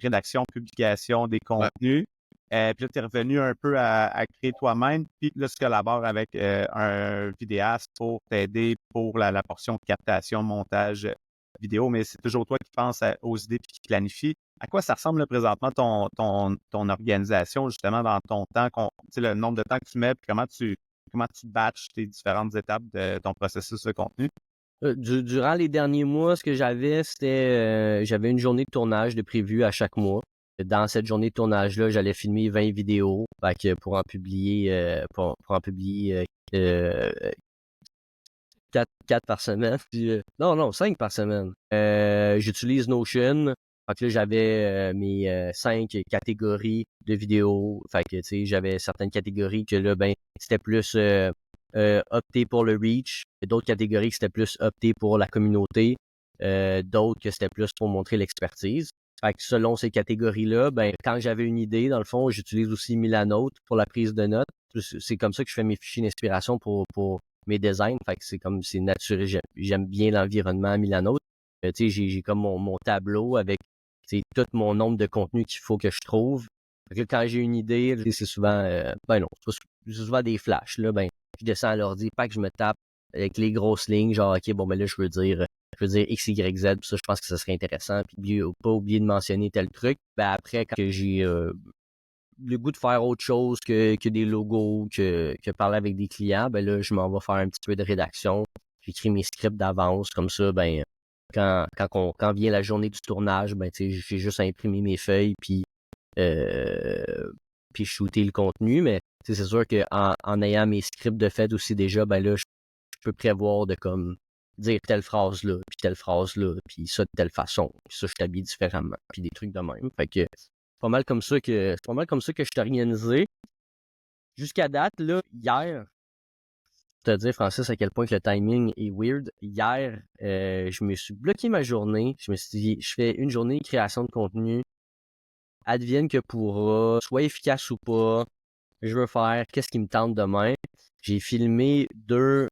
rédaction, publication des contenus. Puis là, tu es revenu un peu à créer toi-même. Puis là, tu collabores avec un vidéaste pour t'aider pour la portion captation, montage vidéo. Mais c'est toujours toi qui penses aux idées et qui planifie. À quoi ça ressemble là, présentement ton organisation, justement, dans ton temps, le nombre de temps que tu mets, puis comment tu batches tes différentes étapes de ton processus de contenu? Durant les derniers mois, ce que j'avais, c'était j'avais une journée de tournage de prévu à chaque mois. Dans cette journée de tournage-là, j'allais filmer 20 vidéos, fait que pour en publier 4 par semaine. Puis, non, 5 par semaine. J'utilise Notion. Fait que là, j'avais mes 5 catégories de vidéos. Fait que, tu sais, j'avais certaines catégories que là, ben, c'était plus opté pour le reach. D'autres catégories que c'était plus opté pour la communauté. D'autres que c'était plus pour montrer l'expertise. Fait que selon ces catégories-là, ben, quand j'avais une idée, dans le fond, j'utilise aussi Milanote pour la prise de notes. C'est comme ça que je fais mes fichiers d'inspiration pour mes designs. Fait que c'est naturel. J'aime bien l'environnement Milanote. Tu sais, j'ai comme mon tableau avec tout mon nombre de contenus qu'il faut que je trouve. Fait que quand j'ai une idée, c'est souvent c'est souvent des flashs. Là, ben, je descends à l'ordi, pas que je me tape avec les grosses lignes, genre OK, bon ben là, je veux dire X, Y, Z, puis ça, je pense que ça serait intéressant. Puis pas oublier de mentionner tel truc. Ben après, quand j'ai le goût de faire autre chose que des logos, que parler avec des clients, ben là, je m'en vais faire un petit peu de rédaction. J'écris mes scripts d'avance, comme ça, ben quand vient la journée du tournage, ben tu sais, j'ai juste à imprimer mes feuilles puis shooter le contenu, mais c'est sûr que en ayant mes scripts de fait aussi déjà, ben là, je peux prévoir de comme dire telle phrase là, puis ça de telle façon, puis ça je t'habille différemment, puis des trucs de même. Fait que c'est pas mal comme ça que je t'ai organisé. Jusqu'à date, là, hier, te dire, Francis, à quel point que le timing est weird. Hier, je me suis bloqué ma journée. Je me suis dit, je fais une journée de création de contenu. Advienne que pourra, soit efficace ou pas. Je veux faire qu'est-ce qui me tente demain. J'ai filmé 2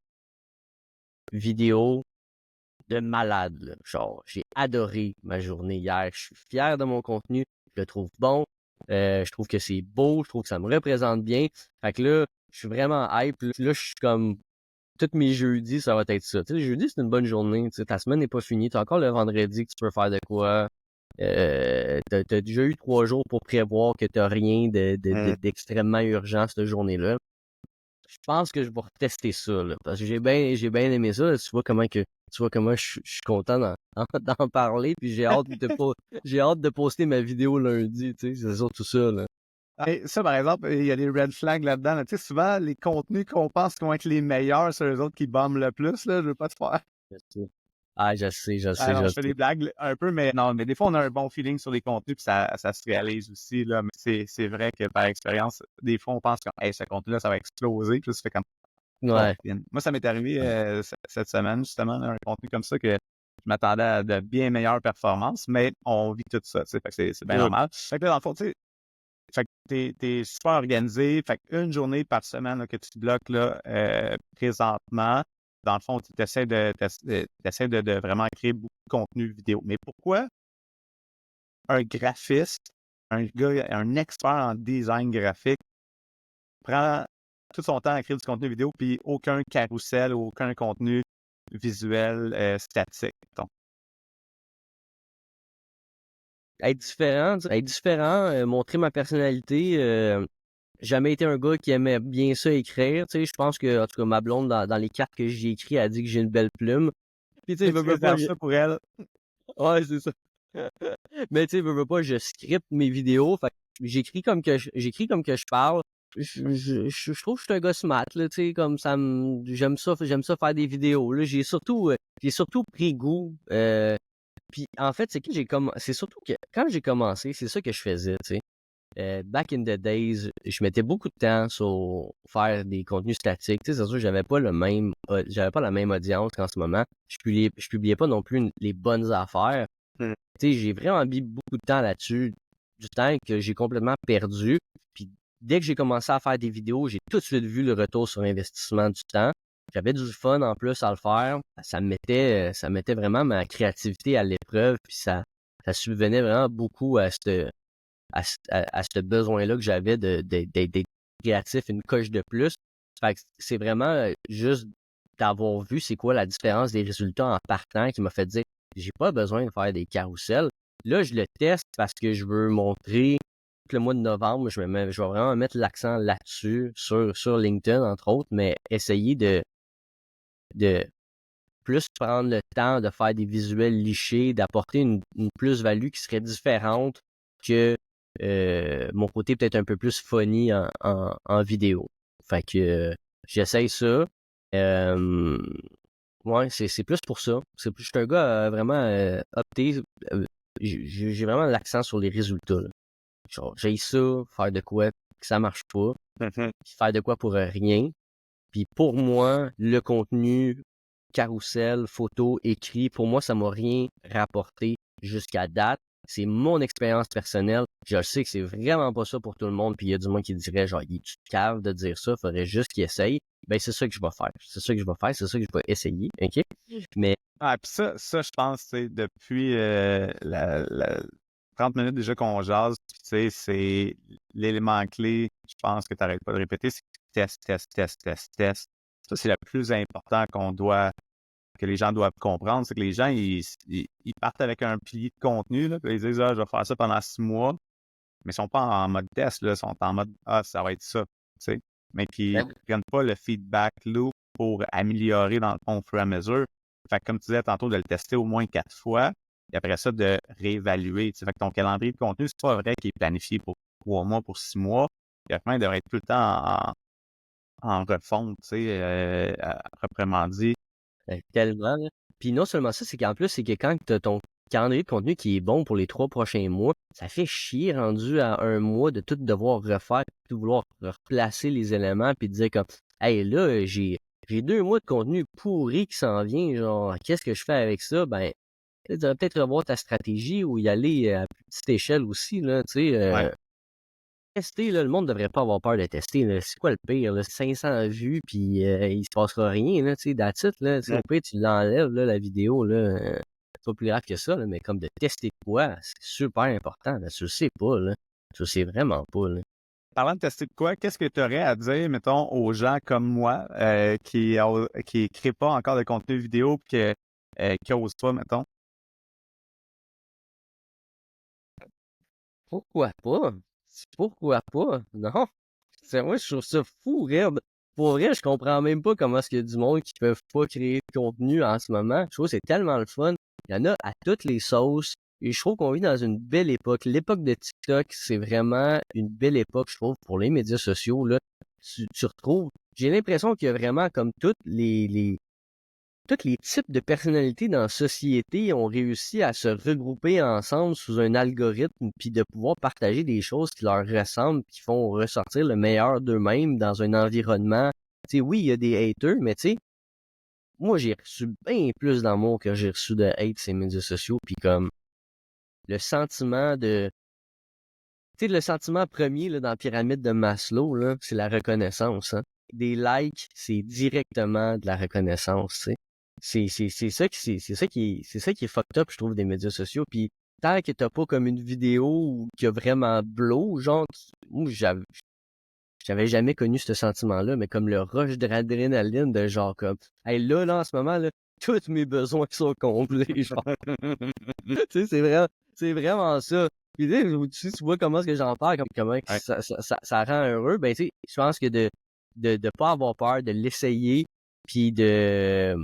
vidéos de malade, là. Genre, j'ai adoré ma journée hier. Je suis fier de mon contenu. Je le trouve bon. Je trouve que c'est beau. Je trouve que ça me représente bien. Fait que là, je suis vraiment hype. Là, je suis comme tous mes jeudis, ça va être ça. Tu sais, le jeudi, c'est une bonne journée. Tu sais, ta semaine n'est pas finie. Tu as encore le vendredi que tu peux faire de quoi. T'as déjà eu 3 jours pour prévoir que t'as rien d'extrêmement urgent cette journée-là. Je pense que je vais retester ça, là, parce que j'ai bien aimé ça. Là. Tu vois comment je suis content d'en parler, puis j'ai hâte de poster ma vidéo lundi, tu sais, c'est surtout ça, là. Et ça, par exemple, il y a des red flags là-dedans. Là. Tu sais, souvent, les contenus qu'on pense qu'ils vont être les meilleurs, c'est eux autres qui bombent le plus. Là. Je veux pas te faire. Ah, je sais. Je fais des blagues un peu, mais non, mais des fois, on a un bon feeling sur les contenus, puis ça se réalise aussi. Là. Mais c'est vrai que par expérience, des fois, on pense que hey, ce contenu-là, ça va exploser, puis là, ça fait comme. Ouais. Moi, ça m'est arrivé cette semaine, justement, un contenu comme ça que je m'attendais à de bien meilleures performances, mais on vit tout ça, tu sais, fait que c'est bien normal. Fait que là, dans le fond, tu sais, fait que t'es super organisé. Fait qu'une journée par semaine là, que tu te bloques là, présentement, dans le fond, tu essaies de vraiment créer beaucoup de contenu vidéo. Mais pourquoi un graphiste, un gars, un expert en design graphique prend tout son temps à créer du contenu vidéo puis aucun carrousel ou aucun contenu visuel statique? Donc, Être différent, montrer ma personnalité. Jamais été un gars qui aimait bien ça écrire, tu sais, je pense que, en tout cas, ma blonde, dans les cartes que j'ai écrites, a dit que j'ai une belle plume. Puis, tu sais, tu réserves ça pour elle. ouais, c'est ça. Mais, tu sais, veux pas, je scripte mes vidéos, fait j'écris j'écris comme que je parle. Je trouve que je suis un gars smart, là, tu sais, comme j'aime ça faire des vidéos, là. J'ai surtout pris goût, puis en fait, c'est surtout que quand j'ai commencé, c'est ça que je faisais, tu sais. Back in the days, je mettais beaucoup de temps sur faire des contenus statiques. Tu sais, c'est sûr, j'avais pas la même audience qu'en ce moment. Je publiais pas non plus les bonnes affaires. Mm. Tu sais, j'ai vraiment mis beaucoup de temps là-dessus, du temps que j'ai complètement perdu. Puis dès que j'ai commencé à faire des vidéos, j'ai tout de suite vu le retour sur investissement du temps. J'avais du fun en plus à le faire. Ça mettait vraiment ma créativité à l'épreuve. Puis ça subvenait vraiment beaucoup à ce besoin-là que j'avais d'être créatif une coche de plus. Fait que c'est vraiment juste d'avoir vu c'est quoi la différence des résultats en partant qui m'a fait dire j'ai pas besoin de faire des carousels. Là, je le teste parce que je veux montrer que le mois de novembre, je vais vraiment mettre l'accent là-dessus, sur LinkedIn, entre autres, mais essayer de plus prendre le temps de faire des visuels lichés, d'apporter une plus-value qui serait différente que mon côté peut-être un peu plus funny en vidéo. Fait que j'essaye ça. Ouais, c'est plus pour ça. Je suis un gars vraiment opté. J'ai vraiment l'accent sur les résultats, là. Genre, j'aille ça, faire de quoi que ça marche pas, Mhm. puis faire de quoi pour rien. Puis pour moi, le contenu carrousel, photo, écrit, pour moi, ça m'a rien rapporté jusqu'à date. C'est mon expérience personnelle. Je sais que c'est vraiment pas ça pour tout le monde. Puis il y a du monde qui dirait, genre, il est cave de dire ça, faudrait juste qu'il essaye. Ben, c'est ça que je vais faire. C'est ça que je vais faire. C'est ça que je vais essayer. OK? Mais, Ah, puis ça, je pense, tu sais, depuis la 30 minutes déjà qu'on jase, puis tu sais, c'est l'élément clé, je pense que tu n'arrêtes pas de répéter, c'est test, test, test, test, test. Ça, c'est le plus important que les gens doivent comprendre, c'est que les gens, ils partent avec un pilier de contenu, là, puis ils disent, ah, je vais faire ça pendant 6 mois, mais ils sont pas en mode test, là, ils sont en mode, ah, ça va être ça, tu sais. Mais qui ben, prennent pas le feedback loop pour améliorer dans le fond au fur et à mesure. Fait que comme tu disais tantôt, de le tester au moins 4 fois, et après ça, de réévaluer. Tu sais. Fait que ton calendrier de contenu, c'est pas vrai qu'il est planifié pour 3 mois, pour 6 mois. Il devrait être tout le temps en refonte, tu sais, proprement dit. tellement, là. Puis non seulement ça, c'est qu'en plus, c'est que quand tu as ton calendrier de contenu qui est bon pour les 3 prochains mois, ça fait chier rendu à un mois de tout devoir refaire, de vouloir replacer les éléments, puis de dire comme, hey, là, j'ai 2 mois de contenu pourri qui s'en vient, genre, qu'est-ce que je fais avec ça? Ben, tu devrais peut-être revoir ta stratégie ou y aller à plus petite échelle aussi, là, tu sais. Ouais. Tester, là, le monde devrait pas avoir peur de tester, là. C'est quoi le pire, là? 500 vues, puis il se passera rien, là, tu sais, that's it, là. Tu sais, Mm. au pire, tu l'enlèves, là, la vidéo, là. C'est pas plus grave que ça, là, mais comme de tester quoi, c'est super important, là. Tu le sais pas, là. Tu le sais vraiment pas, là. Parlant de tester de quoi, qu'est-ce que tu aurais à dire, mettons, aux gens comme moi qui créent pas encore de contenu vidéo et qui osent pas, mettons? Pourquoi pas? Pourquoi pas? Non. Moi, je trouve ça fou, raide. Pour vrai, je comprends même pas comment est-ce qu'il y a du monde qui peuvent pas créer de contenu en ce moment. Je trouve que c'est tellement le fun. Il y en a à toutes les sauces. Et je trouve qu'on vit dans une belle époque. L'époque de TikTok, c'est vraiment une belle époque, je trouve, pour les médias sociaux, là. Tu retrouves, j'ai l'impression qu'il y a vraiment comme tous les types de personnalités dans la société ont réussi à se regrouper ensemble sous un algorithme puis de pouvoir partager des choses qui leur ressemblent qui font ressortir le meilleur d'eux-mêmes dans un environnement. Tu sais, oui, il y a des haters, mais tu sais, moi, j'ai reçu bien plus d'amour que j'ai reçu de hate ces médias sociaux puis comme le sentiment de... Tu sais, le sentiment premier là, dans la pyramide de Maslow, là, c'est la reconnaissance, hein. Des likes, c'est directement de la reconnaissance, tu sais. C'est ça qui est fucked up, je trouve, des médias sociaux. Puis tant que t'as pas comme une vidéo qui a vraiment blow, genre, moi, j'avais jamais connu ce sentiment-là, mais comme le rush d'adrénaline de genre comme, hey, là, en ce moment, là, tous mes besoins sont comblés, genre. Tu sais, c'est vraiment ça. Puis tu vois comment est-ce que j'en parle, comme comment Ouais. ça rend heureux, ben tu sais, je pense que de pas avoir peur, de l'essayer, puis de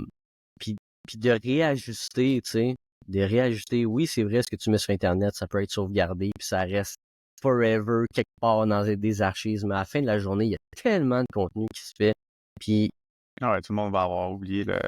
puis, puis de réajuster, tu sais, de réajuster. Oui, c'est vrai, ce que tu mets sur Internet, ça peut être sauvegardé, puis forever quelque part dans des archives, mais à la fin de la journée, il y a tellement de contenu qui se fait, puis Ah ouais, tout le monde va avoir oublié le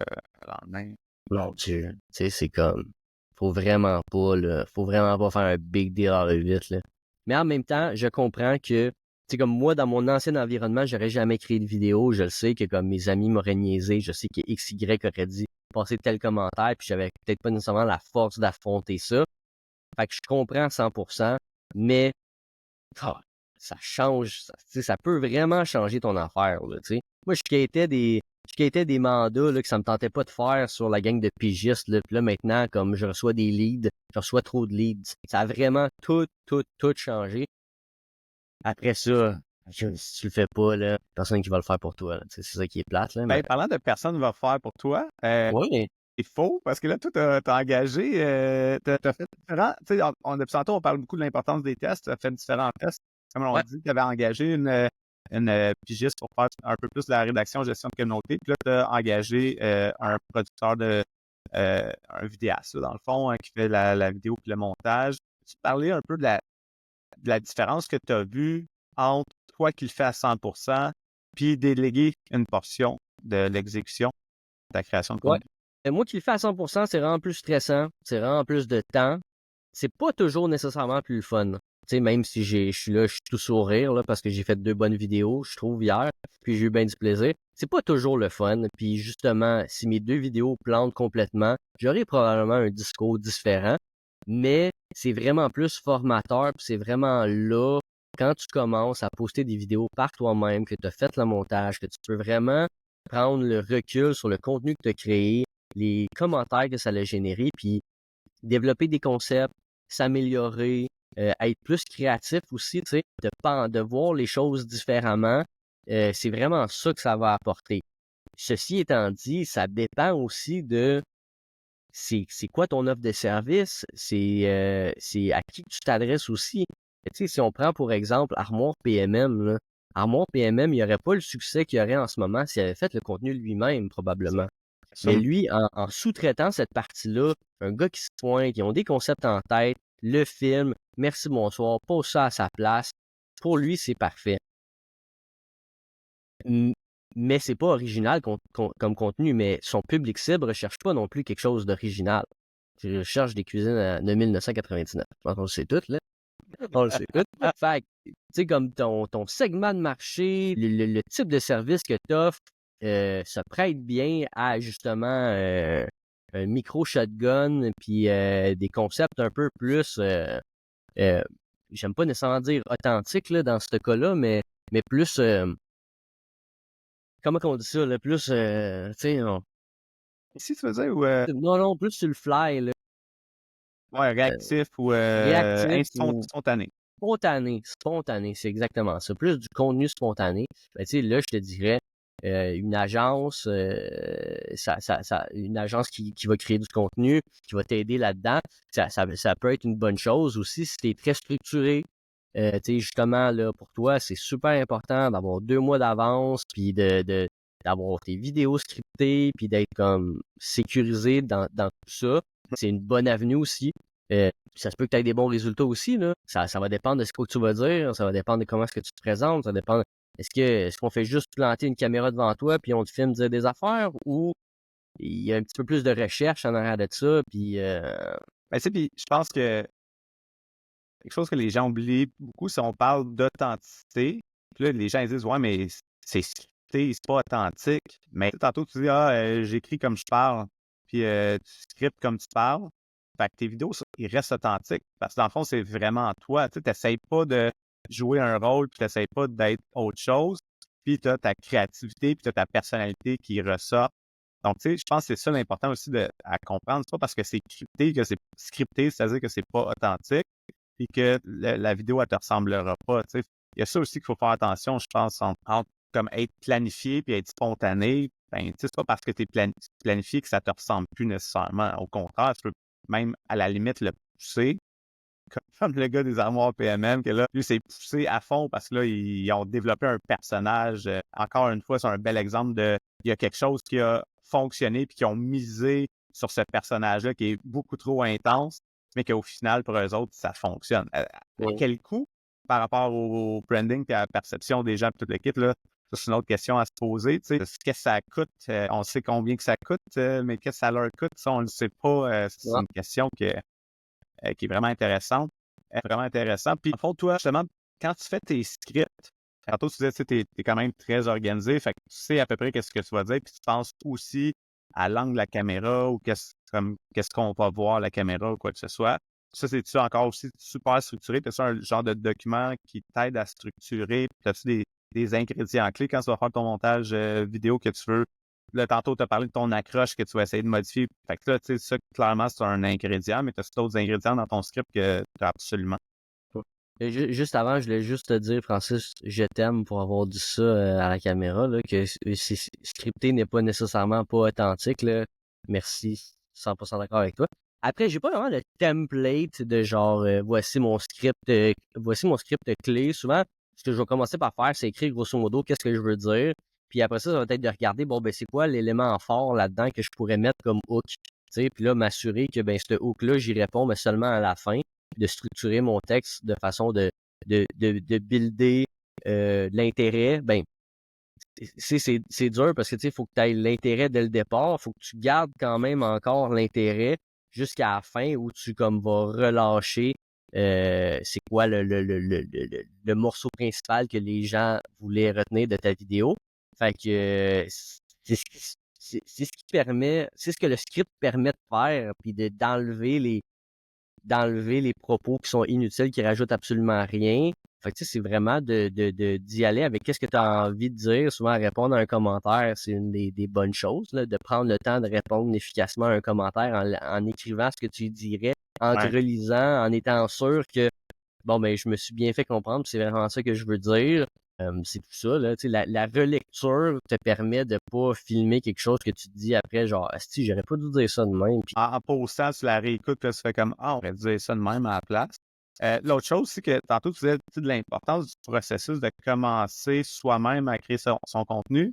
lendemain. mon Dieu, tu sais, c'est comme, faut vraiment pas faire un big deal à le vite, là. Mais en même temps, je comprends que, tu sais, comme moi, dans mon ancien environnement, j'aurais jamais créé de vidéo, je le sais que comme mes amis m'auraient niaisé, je sais que XY aurait dit passer tel commentaire, puis j'avais peut-être pas nécessairement la force d'affronter ça. Fait que je comprends 100%, mais ah, ça change, tu sais, ça peut vraiment changer ton affaire, là, tu sais. Moi, je quittais des mandats là, que ça me tentait pas de faire sur la gang de pigistes. Là. Puis là, maintenant, comme je reçois des leads, je reçois trop de leads. Ça a vraiment tout changé. Après ça, si tu le fais pas, là, personne qui va le faire pour toi. Là. Tu sais, c'est ça qui est plate. Là, mais... Ben, parlant de personne va faire pour toi, Oui, c'est faux parce que là, toi, t'as engagé, t'as fait différents. Tu sais, depuis tantôt, on parle beaucoup de l'importance des tests. T'as fait différents tests. Comme on ouais, dit, tu avais engagé une pigiste pour faire un peu plus de la rédaction, gestion de communauté. Puis là, tu as engagé un producteur un vidéaste, là, dans le fond, qui fait la vidéo puis le montage. Tu parlais un peu de la différence que tu as vue entre toi qui le fais à 100% puis déléguer une portion de l'exécution de ta création de ouais. contenu. Moi qui le fais à 100%, c'est vraiment plus stressant, c'est vraiment plus de temps. C'est pas toujours nécessairement plus le fun. Tu sais, même si je suis là, je suis tout sourire là, parce que j'ai fait 2 bonnes vidéos, je trouve, hier, puis j'ai eu bien du plaisir. C'est pas toujours le fun. Puis justement, si mes 2 vidéos plantent complètement, j'aurai probablement un discours différent. Mais c'est vraiment plus formateur, puis c'est vraiment là, quand tu commences à poster des vidéos par toi-même, que tu as fait le montage, que tu peux vraiment prendre le recul sur le contenu que tu as créé, les commentaires que ça a généré, puis développer des concepts, s'améliorer, être plus créatif aussi, tu sais, de voir les choses différemment. C'est vraiment ça que ça va apporter. Ceci étant dit, ça dépend aussi de c'est quoi ton offre de service, c'est à qui tu t'adresses aussi. Tu sais, si on prend pour exemple Armoire PMM, là, Armoire PMM, il n'y aurait pas le succès qu'il y aurait en ce moment s'il avait fait le contenu lui-même, probablement. Mais lui, en sous-traitant cette partie-là, un gars qui se pointe, qui ont des concepts en tête, le film, merci, bonsoir, pose ça à sa place. Pour lui, c'est parfait. Mais c'est pas original comme contenu, mais son public cible recherche pas non plus quelque chose d'original. Je cherche des cuisines de 1999. Je pense qu'on le sait tout, là. On le sait tout. Fait que, tu sais, comme ton segment de marché, le type de service que tu offres, se prête bien à justement un micro shotgun, puis des concepts un peu plus, j'aime pas nécessairement dire authentique là, dans ce cas-là, mais plus, comment on dit ça, là, plus, tu sais, Si tu faisais ou non, plus sur le fly, là, ouais, réactif ou réactif ou spontané. spontané, c'est exactement ça. Plus du contenu spontané. Ben, tu sais, là, je te dirais, une agence, une agence qui va créer du contenu, qui va t'aider là-dedans, ça peut être une bonne chose aussi si tu es très structuré. Tu sais, justement, là, pour toi, c'est super important d'avoir 2 mois d'avance, puis d'avoir tes vidéos scriptées, puis d'être comme sécurisé dans tout ça. C'est une bonne avenue aussi. Ça se peut que tu aies des bons résultats aussi, là. Ça va dépendre de ce que tu vas dire, ça va dépendre de comment est-ce que tu te présentes, ça dépend. Est-ce qu'on fait juste planter une caméra devant toi puis on te filme dire des affaires ou il y a un petit peu plus de recherche en arrière de ça puis Ben, tu sais, puis je pense que quelque chose que les gens oublient beaucoup, c'est on parle d'authenticité. Puis là, les gens ils disent ouais, mais c'est scripté, c'est pas authentique. Mais tantôt, tu dis j'écris comme je parle, puis tu scriptes comme tu parles. Fait que tes vidéos, ils restent authentiques. Parce que dans le fond, c'est vraiment toi. Tu n'essayes pas de jouer un rôle, puis tu n'essayes pas d'être autre chose. Puis tu as ta créativité, puis tu as ta personnalité qui ressort. Donc, tu sais, je pense que c'est ça l'important aussi à comprendre. C'est pas parce que c'est crypté que c'est scripté, c'est-à-dire que c'est pas authentique, puis que la vidéo, elle te ressemblera pas. Tu sais. Il y a ça aussi qu'il faut faire attention, je pense, entre comme être planifié puis être spontané. Ben, tu sais, c'est pas parce que tu es planifié que ça te ressemble plus nécessairement. Au contraire, tu peux même à la limite le pousser. Comme le gars des armoires PMM, que là, lui, s'est poussé à fond parce que là, ils ont développé un personnage. Encore une fois, c'est un bel exemple il y a quelque chose qui a fonctionné puis qui ont misé sur ce personnage-là qui est beaucoup trop intense, mais qu'au final, pour eux autres, ça fonctionne. À ouais. quel coût? par rapport au branding et à la perception des gens et toute l'équipe, là, ça, c'est une autre question à se poser. Tu sais, qu'est-ce que ça coûte? On sait combien que ça coûte, mais qu'est-ce que ça leur coûte? Ça, on ne le sait pas. C'est Ouais. une question qui est vraiment intéressante. Vraiment intéressant. Puis, en fond, toi, justement, quand tu fais tes scripts, tantôt, tu disais, tu sais, t'es quand même très organisé, fait que tu sais à peu près qu'est-ce que tu vas dire, puis tu penses aussi à l'angle de la caméra ou qu'est-ce qu'on va voir à la caméra ou quoi que ce soit. Ça, c'est-tu encore aussi super structuré? T'as-tu un genre de document qui t'aide à structurer? T'as-tu des ingrédients clés quand tu vas faire ton montage vidéo que tu veux? Là, tantôt, tu as parlé de ton accroche que tu vas essayer de modifier. Fait que là, tu sais, ça, clairement, c'est un ingrédient, mais tu as d'autres ingrédients dans ton script que tu as absolument pas. Juste avant, je voulais juste te dire, Francis, je t'aime pour avoir dit ça à la caméra, là, que scripté n'est pas nécessairement pas authentique. Là. Merci, 100% d'accord avec toi. Après, j'ai pas vraiment le template de genre voici mon script clé. Souvent, ce que je vais commencer par faire, c'est écrire grosso modo qu'est-ce que je veux dire. Puis après ça va être de regarder, bon, ben c'est quoi l'élément fort là-dedans que je pourrais mettre comme hook. Puis là, m'assurer que ben ce hook-là, j'y réponds, mais seulement à la fin de structurer mon texte de façon de builder de l'intérêt, ben, c'est dur parce que tu sais, il faut que tu aies l'intérêt dès le départ, il faut que tu gardes quand même encore l'intérêt jusqu'à la fin où tu comme vas relâcher c'est quoi le morceau principal que les gens voulaient retenir de ta vidéo. Fait que c'est ce qui permet, c'est ce que le script permet de faire, puis d'enlever les propos qui sont inutiles, qui rajoutent absolument rien. Fait que tu sais, c'est vraiment d'y aller avec qu'est-ce que tu as envie de dire. Souvent, répondre à un commentaire, c'est une des bonnes choses, là, de prendre le temps de répondre efficacement à un commentaire en écrivant ce que tu dirais, en te Ouais. relisant, en étant sûr que bon, ben, je me suis bien fait comprendre, c'est vraiment ça que je veux dire. C'est tout ça, là. Tu sais, la relecture te permet de pas filmer quelque chose que tu te dis après, genre, si j'aurais pas dû dire ça de même. Puis, En postant, tu la réécoutes, puis là, tu fais comme Ah, on aurait dû dire ça de même à la place. L'autre chose, c'est que tantôt, tu disais de l'importance du processus de commencer soi-même à créer son contenu.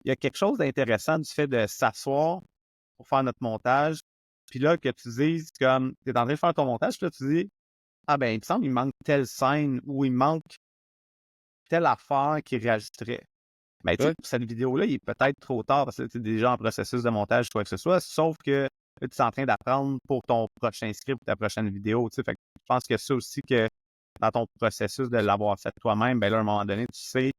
Il y a quelque chose d'intéressant du fait de s'asseoir pour faire notre montage. Puis là, que tu dises comme tu es en train de faire ton montage, puis là, tu dis Ah ben, il me semble qu'il manque telle scène ou il manque telle affaire qui rajouterait. Mais tu sais, ouais, pour cette vidéo-là, il est peut-être trop tard parce que tu es déjà en processus de montage, quoi que ce soit, sauf que là, tu es en train d'apprendre pour ton prochain script, ta prochaine vidéo. Tu sais, fait que je pense que ça aussi que dans ton processus de l'avoir fait toi-même, ben là, à un moment donné, tu sais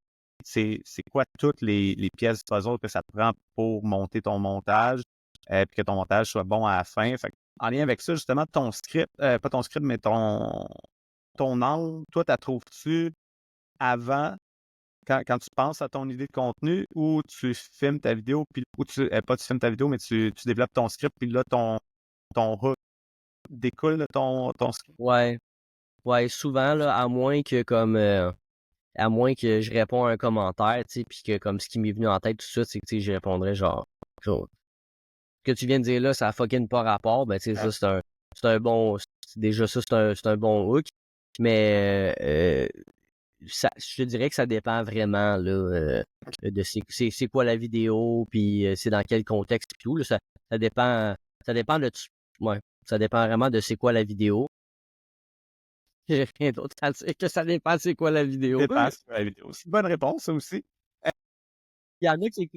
c'est quoi toutes les pièces du puzzle que ça te prend pour monter ton montage, puis que ton montage soit bon à la fin. Fait que, en lien avec ça, justement, ton script, pas ton script, mais ton angle, toi, tu trouves-tu avant quand tu penses à ton idée de contenu ou tu filmes ta vidéo, puis ou pas tu filmes ta vidéo, mais tu développes ton script, puis là, ton hook découle de ton script? ouais, ouais, souvent, là, à moins que je réponds à un commentaire, tu sais, puis que comme ce qui m'est venu en tête tout de suite, c'est que tu sais, je répondrais genre, ce que tu viens de dire là, ça a fucking pas rapport, ben tu sais, ça c'est un bon, déjà ça c'est un bon hook, mais je te dirais que ça dépend vraiment là, de c'est quoi la vidéo, puis c'est dans quel contexte et tout. Là, ça dépend ouais, ça dépend vraiment de c'est quoi la vidéo. J'ai rien d'autre à dire que ça dépend de c'est quoi la vidéo. Dépasse la vidéo. C'est une bonne réponse, ça aussi. Il y en a qui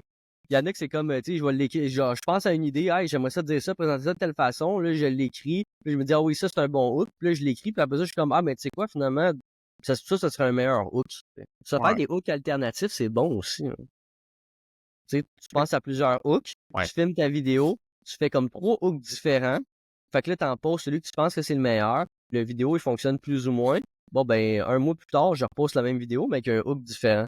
il y en a que c'est comme, tu sais, je vais l'écrire, genre, je pense à une idée, hey, j'aimerais ça dire ça, présenter ça de telle façon, là, je l'écris, puis je me dis, ah oui, ça, c'est un bon hook, puis là, je l'écris, puis après ça, je suis comme, ah, mais tu sais quoi, finalement, ça serait un meilleur hook. Ça faire Ouais, des hooks alternatifs, c'est bon aussi, hein. Tu sais, tu penses à plusieurs hooks, ouais. tu filmes ta vidéo, tu fais comme 3 hooks différents. Fait que là, t'en poses celui que tu penses que c'est le meilleur. Le vidéo, il fonctionne plus ou moins. Bon, ben, un mois plus tard, je repose la même vidéo, mais avec un hook différent.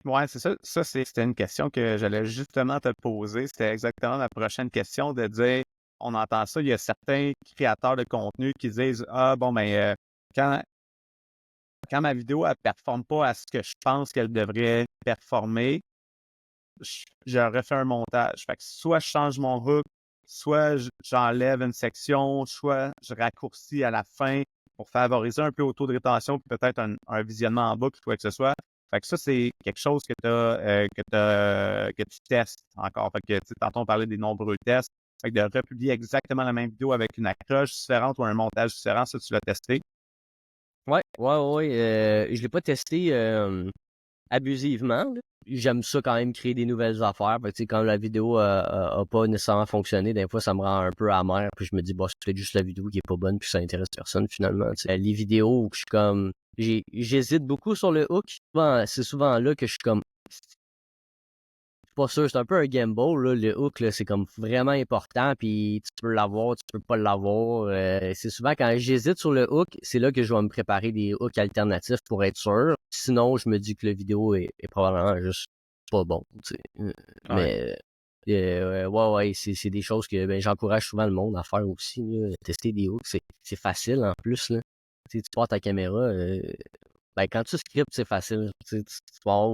Ouais, c'est ça. Ça, c'était une question que j'allais justement te poser. C'était exactement ma prochaine question de dire, on entend ça, il y a certains créateurs de contenu qui disent, ah bon, ben, quand, quand ma vidéo, elle performe pas à ce que je pense qu'elle devrait performer, je refais un montage. Fait que soit je change mon hook, soit j'enlève une section, soit je raccourcis à la fin pour favoriser un peu au taux de rétention, puis peut-être un visionnement en boucle, quoi que ce soit. Fait que ça, c'est quelque chose que tu testes encore. Fait que, tu sais, tantôt, on parlait des nombreux tests. Fait que de republier exactement la même vidéo avec une accroche différente ou un montage différent, ça, tu l'as testé. Je l'ai pas testé abusivement, là. J'aime ça quand même créer des nouvelles affaires. Fait que, tu sais, quand la vidéo a pas nécessairement fonctionné, des fois ça me rend un peu amer. Puis je me dis, bon, c'est peut-être juste la vidéo qui est pas bonne puis ça intéresse personne finalement. Tu sais. Les vidéos où je suis comme. J'hésite beaucoup sur le hook. C'est souvent là que je suis comme. Pas sûr, c'est un peu un gamble, là. Le hook, là, c'est comme vraiment important, puis tu peux l'avoir, tu peux pas l'avoir. C'est souvent quand j'hésite sur le hook, c'est là que je vais me préparer des hooks alternatifs pour être sûr. Sinon, je me dis que la vidéo est probablement juste pas bon, tu sais. Mais c'est des choses que ben, j'encourage souvent le monde à faire aussi, là. Tester des hooks, c'est facile en plus, là. Tu sais, tu pars ta caméra, ben, quand tu scriptes, c'est facile. Tu sais, tu pars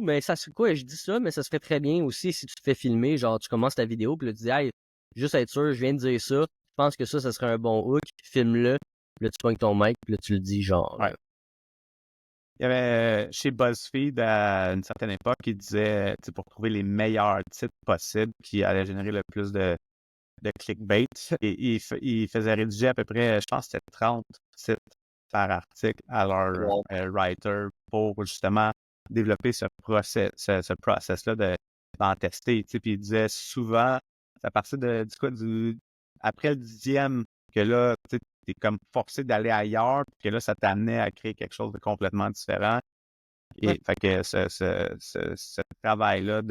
mais ça se quoi, je dis ça, mais ça se fait très bien aussi si tu te fais filmer, genre tu commences ta vidéo, puis là tu dis hey, juste être sûr, je viens de dire ça, je pense que ça serait un bon hook, filme-le, puis là tu pognes ton mic, puis là tu le dis genre. Ouais. Il y avait chez BuzzFeed à une certaine époque, il disait, tu sais, pour trouver les meilleurs titres possibles qui allaient générer le plus de clickbait, et il faisait rédiger à peu près, je pense que c'était 30 titres par article à leur Wow. writer pour justement développer ce process-là d'en tester. Tu sais, puis il disait souvent, c'est à partir après le 10e, que là, tu es comme forcé d'aller ailleurs, puis que là, ça t'amenait à créer quelque chose de complètement différent. Et Ouais. fait que ce travail-là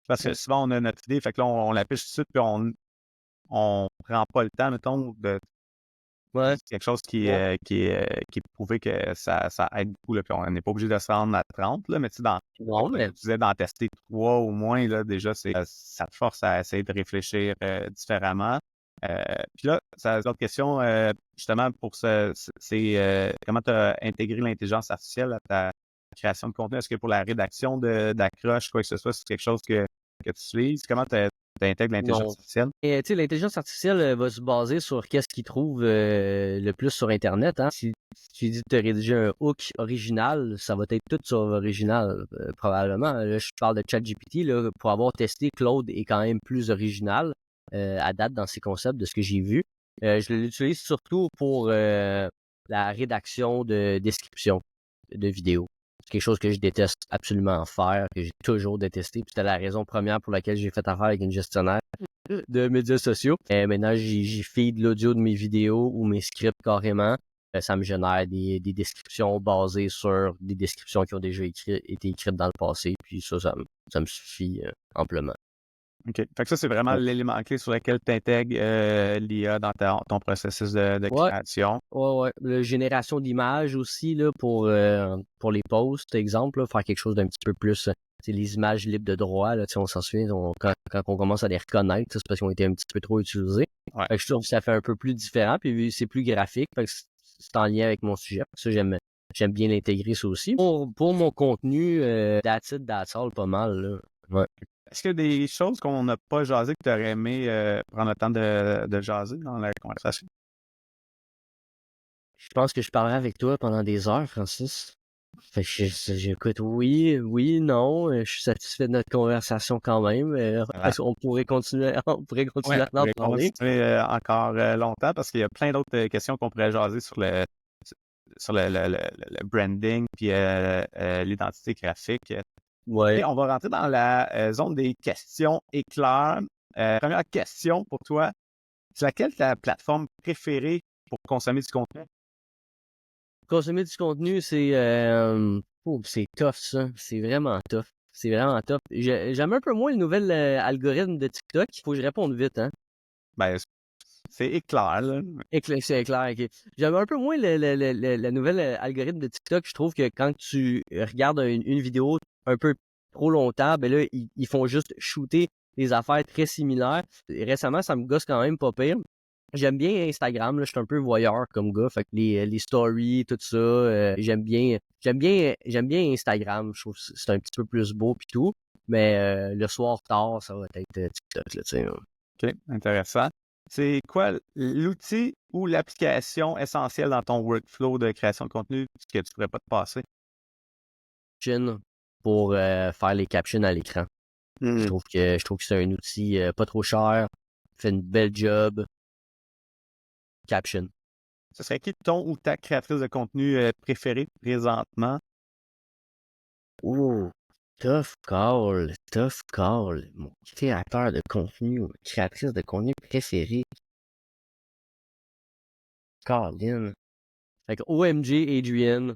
parce que souvent, on a notre idée, fait que là, on la pêche tout de suite, puis on prend pas le temps, mettons, de Ouais. quelque chose qui est prouvé que ça aide beaucoup, là, puis on n'est pas obligé de se rendre à 30, là, mais tu sais, Non, comme mais tu disais, d'en tester 3 au moins, là, déjà, ça te force à essayer de réfléchir différemment. Puis là, ça l'autre question, justement, pour c'est comment tu as intégré l'intelligence artificielle à ta création de contenu? Est-ce que pour la rédaction d'accroche, quoi que ce soit, c'est quelque chose que tu utilises? Comment tu intègres l'intelligence non. artificielle? Et tu sais, l'intelligence artificielle va se baser sur qu'est-ce qu'il trouve le plus sur Internet. Hein. Si tu dis de te rédiger un hook original, ça va être tout sur original, probablement. Là, je parle de ChatGPT, là, pour avoir testé, Claude est quand même plus original à date dans ses concepts de ce que j'ai vu. Je l'utilise surtout pour la rédaction de descriptions de vidéos. C'est quelque chose que je déteste absolument faire, que j'ai toujours détesté. Puis c'était la raison première pour laquelle j'ai fait affaire avec une gestionnaire de médias sociaux. Maintenant, j'y feed l'audio de mes vidéos ou mes scripts carrément. Ça me génère des descriptions basées sur des descriptions qui ont déjà été écrites dans le passé. Puis ça me suffit amplement. OK. Fait que ça, c'est vraiment Ouais. l'élément clé sur lequel tu intègres l'IA dans ton processus de Ouais. création. Ouais. La génération d'images aussi, là, pour les posts, exemple, là, faire quelque chose d'un petit peu plus. C'est les images libres de droit, là, on s'en souvient, quand on commence à les reconnaître, c'est parce qu'ils ont été un petit peu trop utilisés. Ouais. Fait que je trouve que ça fait un peu plus différent, puis c'est plus graphique, fait que c'est en lien avec mon sujet. Ça, j'aime bien l'intégrer, ça aussi. Pour mon contenu, that's it, that's all, pas mal, là. Ouais. Est-ce qu'il y a des choses qu'on n'a pas jasé que tu aurais aimé prendre le temps de jaser dans la conversation? Je pense que je parlerai avec toi pendant des heures, Francis. Fait que j'écoute oui, non. Je suis satisfait de notre conversation quand même. Voilà. On pourrait continuer, on pourrait Ouais, continuer à on en pourrait parler. continuer encore longtemps parce qu'il y a plein d'autres questions qu'on pourrait jaser sur le branding puis l'identité graphique. Ouais. Et on va rentrer dans la zone des questions éclairs. Première question pour toi, c'est laquelle ta plateforme préférée pour consommer du contenu? Consommer du contenu, c'est tough, ça. C'est vraiment tough. C'est vraiment tough. J'aime un peu moins le nouvel algorithme de TikTok. Faut que je réponde vite, hein. Ben, c'est éclair, là. C'est clair, ok. J'aime un peu moins la nouvelle algorithme de TikTok. Je trouve que quand tu regardes une vidéo un peu trop longtemps, ben là, ils font juste shooter des affaires très similaires. Et récemment, ça me gosse quand même pas pire. J'aime bien Instagram, là, je suis un peu voyeur comme gars, fait que les stories, tout ça, j'aime bien Instagram, je trouve que c'est un petit peu plus beau pis tout, mais le soir tard, ça va être TikTok, là, tu sais. OK, intéressant. C'est quoi l'outil ou l'application essentielle dans ton workflow de création de contenu que tu pourrais pas te passer? Caption pour faire les captions à l'écran. Je trouve que c'est un outil pas trop cher, fait une belle job. Caption. ce serait qui ton ou ta créatrice de contenu préférée présentement? Oh, tough call, tough call. Mon créateur de contenu, ou créatrice de contenu préférée. Colin. Fait que OMG Adrian,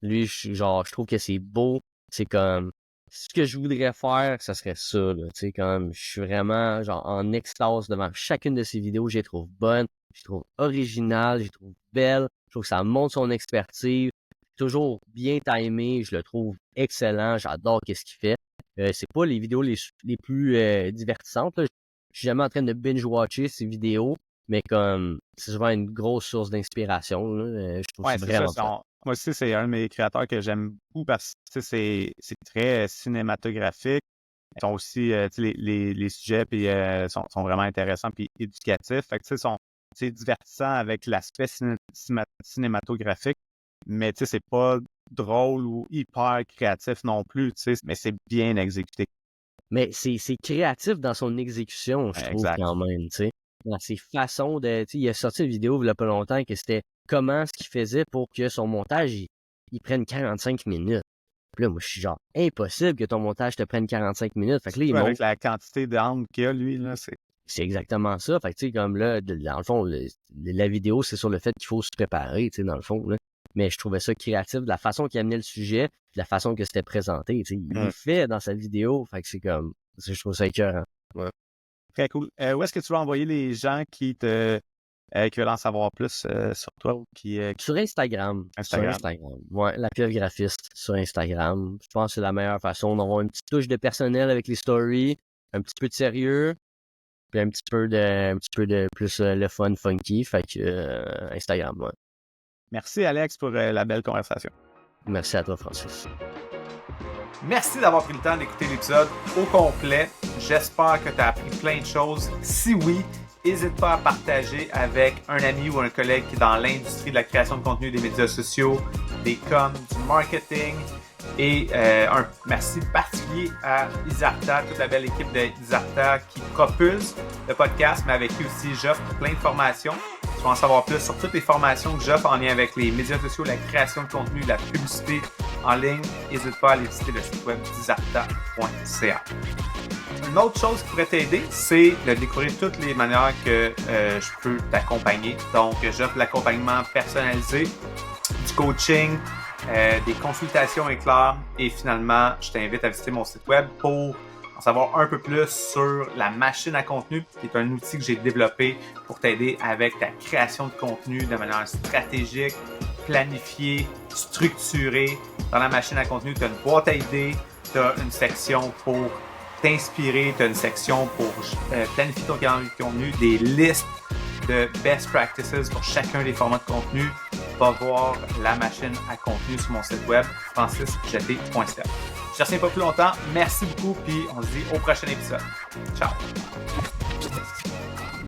lui, je trouve que c'est beau. C'est comme, ce que je voudrais faire, ça serait ça, là. Tu sais, comme, je suis vraiment, genre, en extase devant chacune de ses vidéos. Je les trouve bonnes, je les trouve originales, je les trouve belles. Je trouve que ça montre son expertise. Toujours bien timé, je le trouve excellent. J'adore ce qu'il fait. C'est pas les vidéos les plus divertissantes, là. Je suis jamais en train de binge-watcher ces vidéos, mais comme, c'est souvent une grosse source d'inspiration, là. Je trouve Ouais, que c'est c'est ça. vraiment fun. Moi aussi, c'est un de mes créateurs que j'aime beaucoup parce que c'est très cinématographique. Ils sont aussi, les sujets puis, sont vraiment intéressants puis éducatifs. Fait que, c'est divertissant avec l'aspect cinématographique, mais c'est pas drôle ou hyper créatif non plus, mais c'est bien exécuté. Mais c'est créatif dans son exécution, je trouve, Exact. quand même, tu sais. Dans ses façons de... Tu sais, il a sorti une vidéo il y a pas longtemps que c'était comment ce qu'il faisait pour que son montage, il prenne 45 minutes. Puis là, moi, je suis genre, impossible que ton montage te prenne 45 minutes. Fait que là, il Avec monte. la quantité d'angles qu'il y a, lui, là, c'est... C'est exactement ça. Fait que, tu sais, comme là, dans le fond, la vidéo, c'est sur le fait qu'il faut se préparer, tu sais, dans le fond, là. Mais je trouvais ça créatif, de la façon qu'il amenait le sujet, de la façon que c'était présenté, tu sais. Il le fait dans sa vidéo. Fait que c'est comme, je trouve ça écœurant. Ouais. Très cool. Où est-ce que tu vas envoyer les gens qui veulent en savoir plus sur toi ou qui... Sur Instagram. Instagram. Sur Instagram. Ouais, la pire graphiste sur Instagram. Je pense que c'est la meilleure façon d'avoir une petite touche de personnel avec les stories, un petit peu de sérieux, puis un petit peu de plus le fun funky. Fait que Instagram, ouais. Merci Alex pour la belle conversation. Merci à toi, Francis. Merci d'avoir pris le temps d'écouter l'épisode au complet. J'espère que tu as appris plein de choses. Si oui, n'hésite pas à partager avec un ami ou un collègue qui est dans l'industrie de la création de contenu, des médias sociaux, des coms, du marketing. Et un merci particulier à Isarta, toute la belle équipe d'Isarta qui propulse le podcast, mais avec qui aussi j'offre plein de formations. Tu vas en savoir plus sur toutes les formations que j'offre en lien avec les médias sociaux, la création de contenu, la publicité en ligne. N'hésite pas à aller visiter le site web d'isarta.ca. Une autre chose qui pourrait t'aider, c'est de découvrir toutes les manières que je peux t'accompagner. Donc, j'offre l'accompagnement personnalisé, du coaching, des consultations éclairs et finalement, je t'invite à visiter mon site web pour en savoir un peu plus sur la machine à contenu, qui est un outil que j'ai développé pour t'aider avec ta création de contenu de manière stratégique, planifiée, structurée. Dans la machine à contenu, tu as une boîte à idées, tu as une section pour t'inspirer, tu as une section pour planifier ton calendrier de contenu, des listes de best practices pour chacun des formats de contenu. Va voir la machine à contenu sur mon site web francisjeté.ca. Je ne retiens pas plus longtemps. Merci beaucoup, puis on se dit au prochain épisode. Ciao!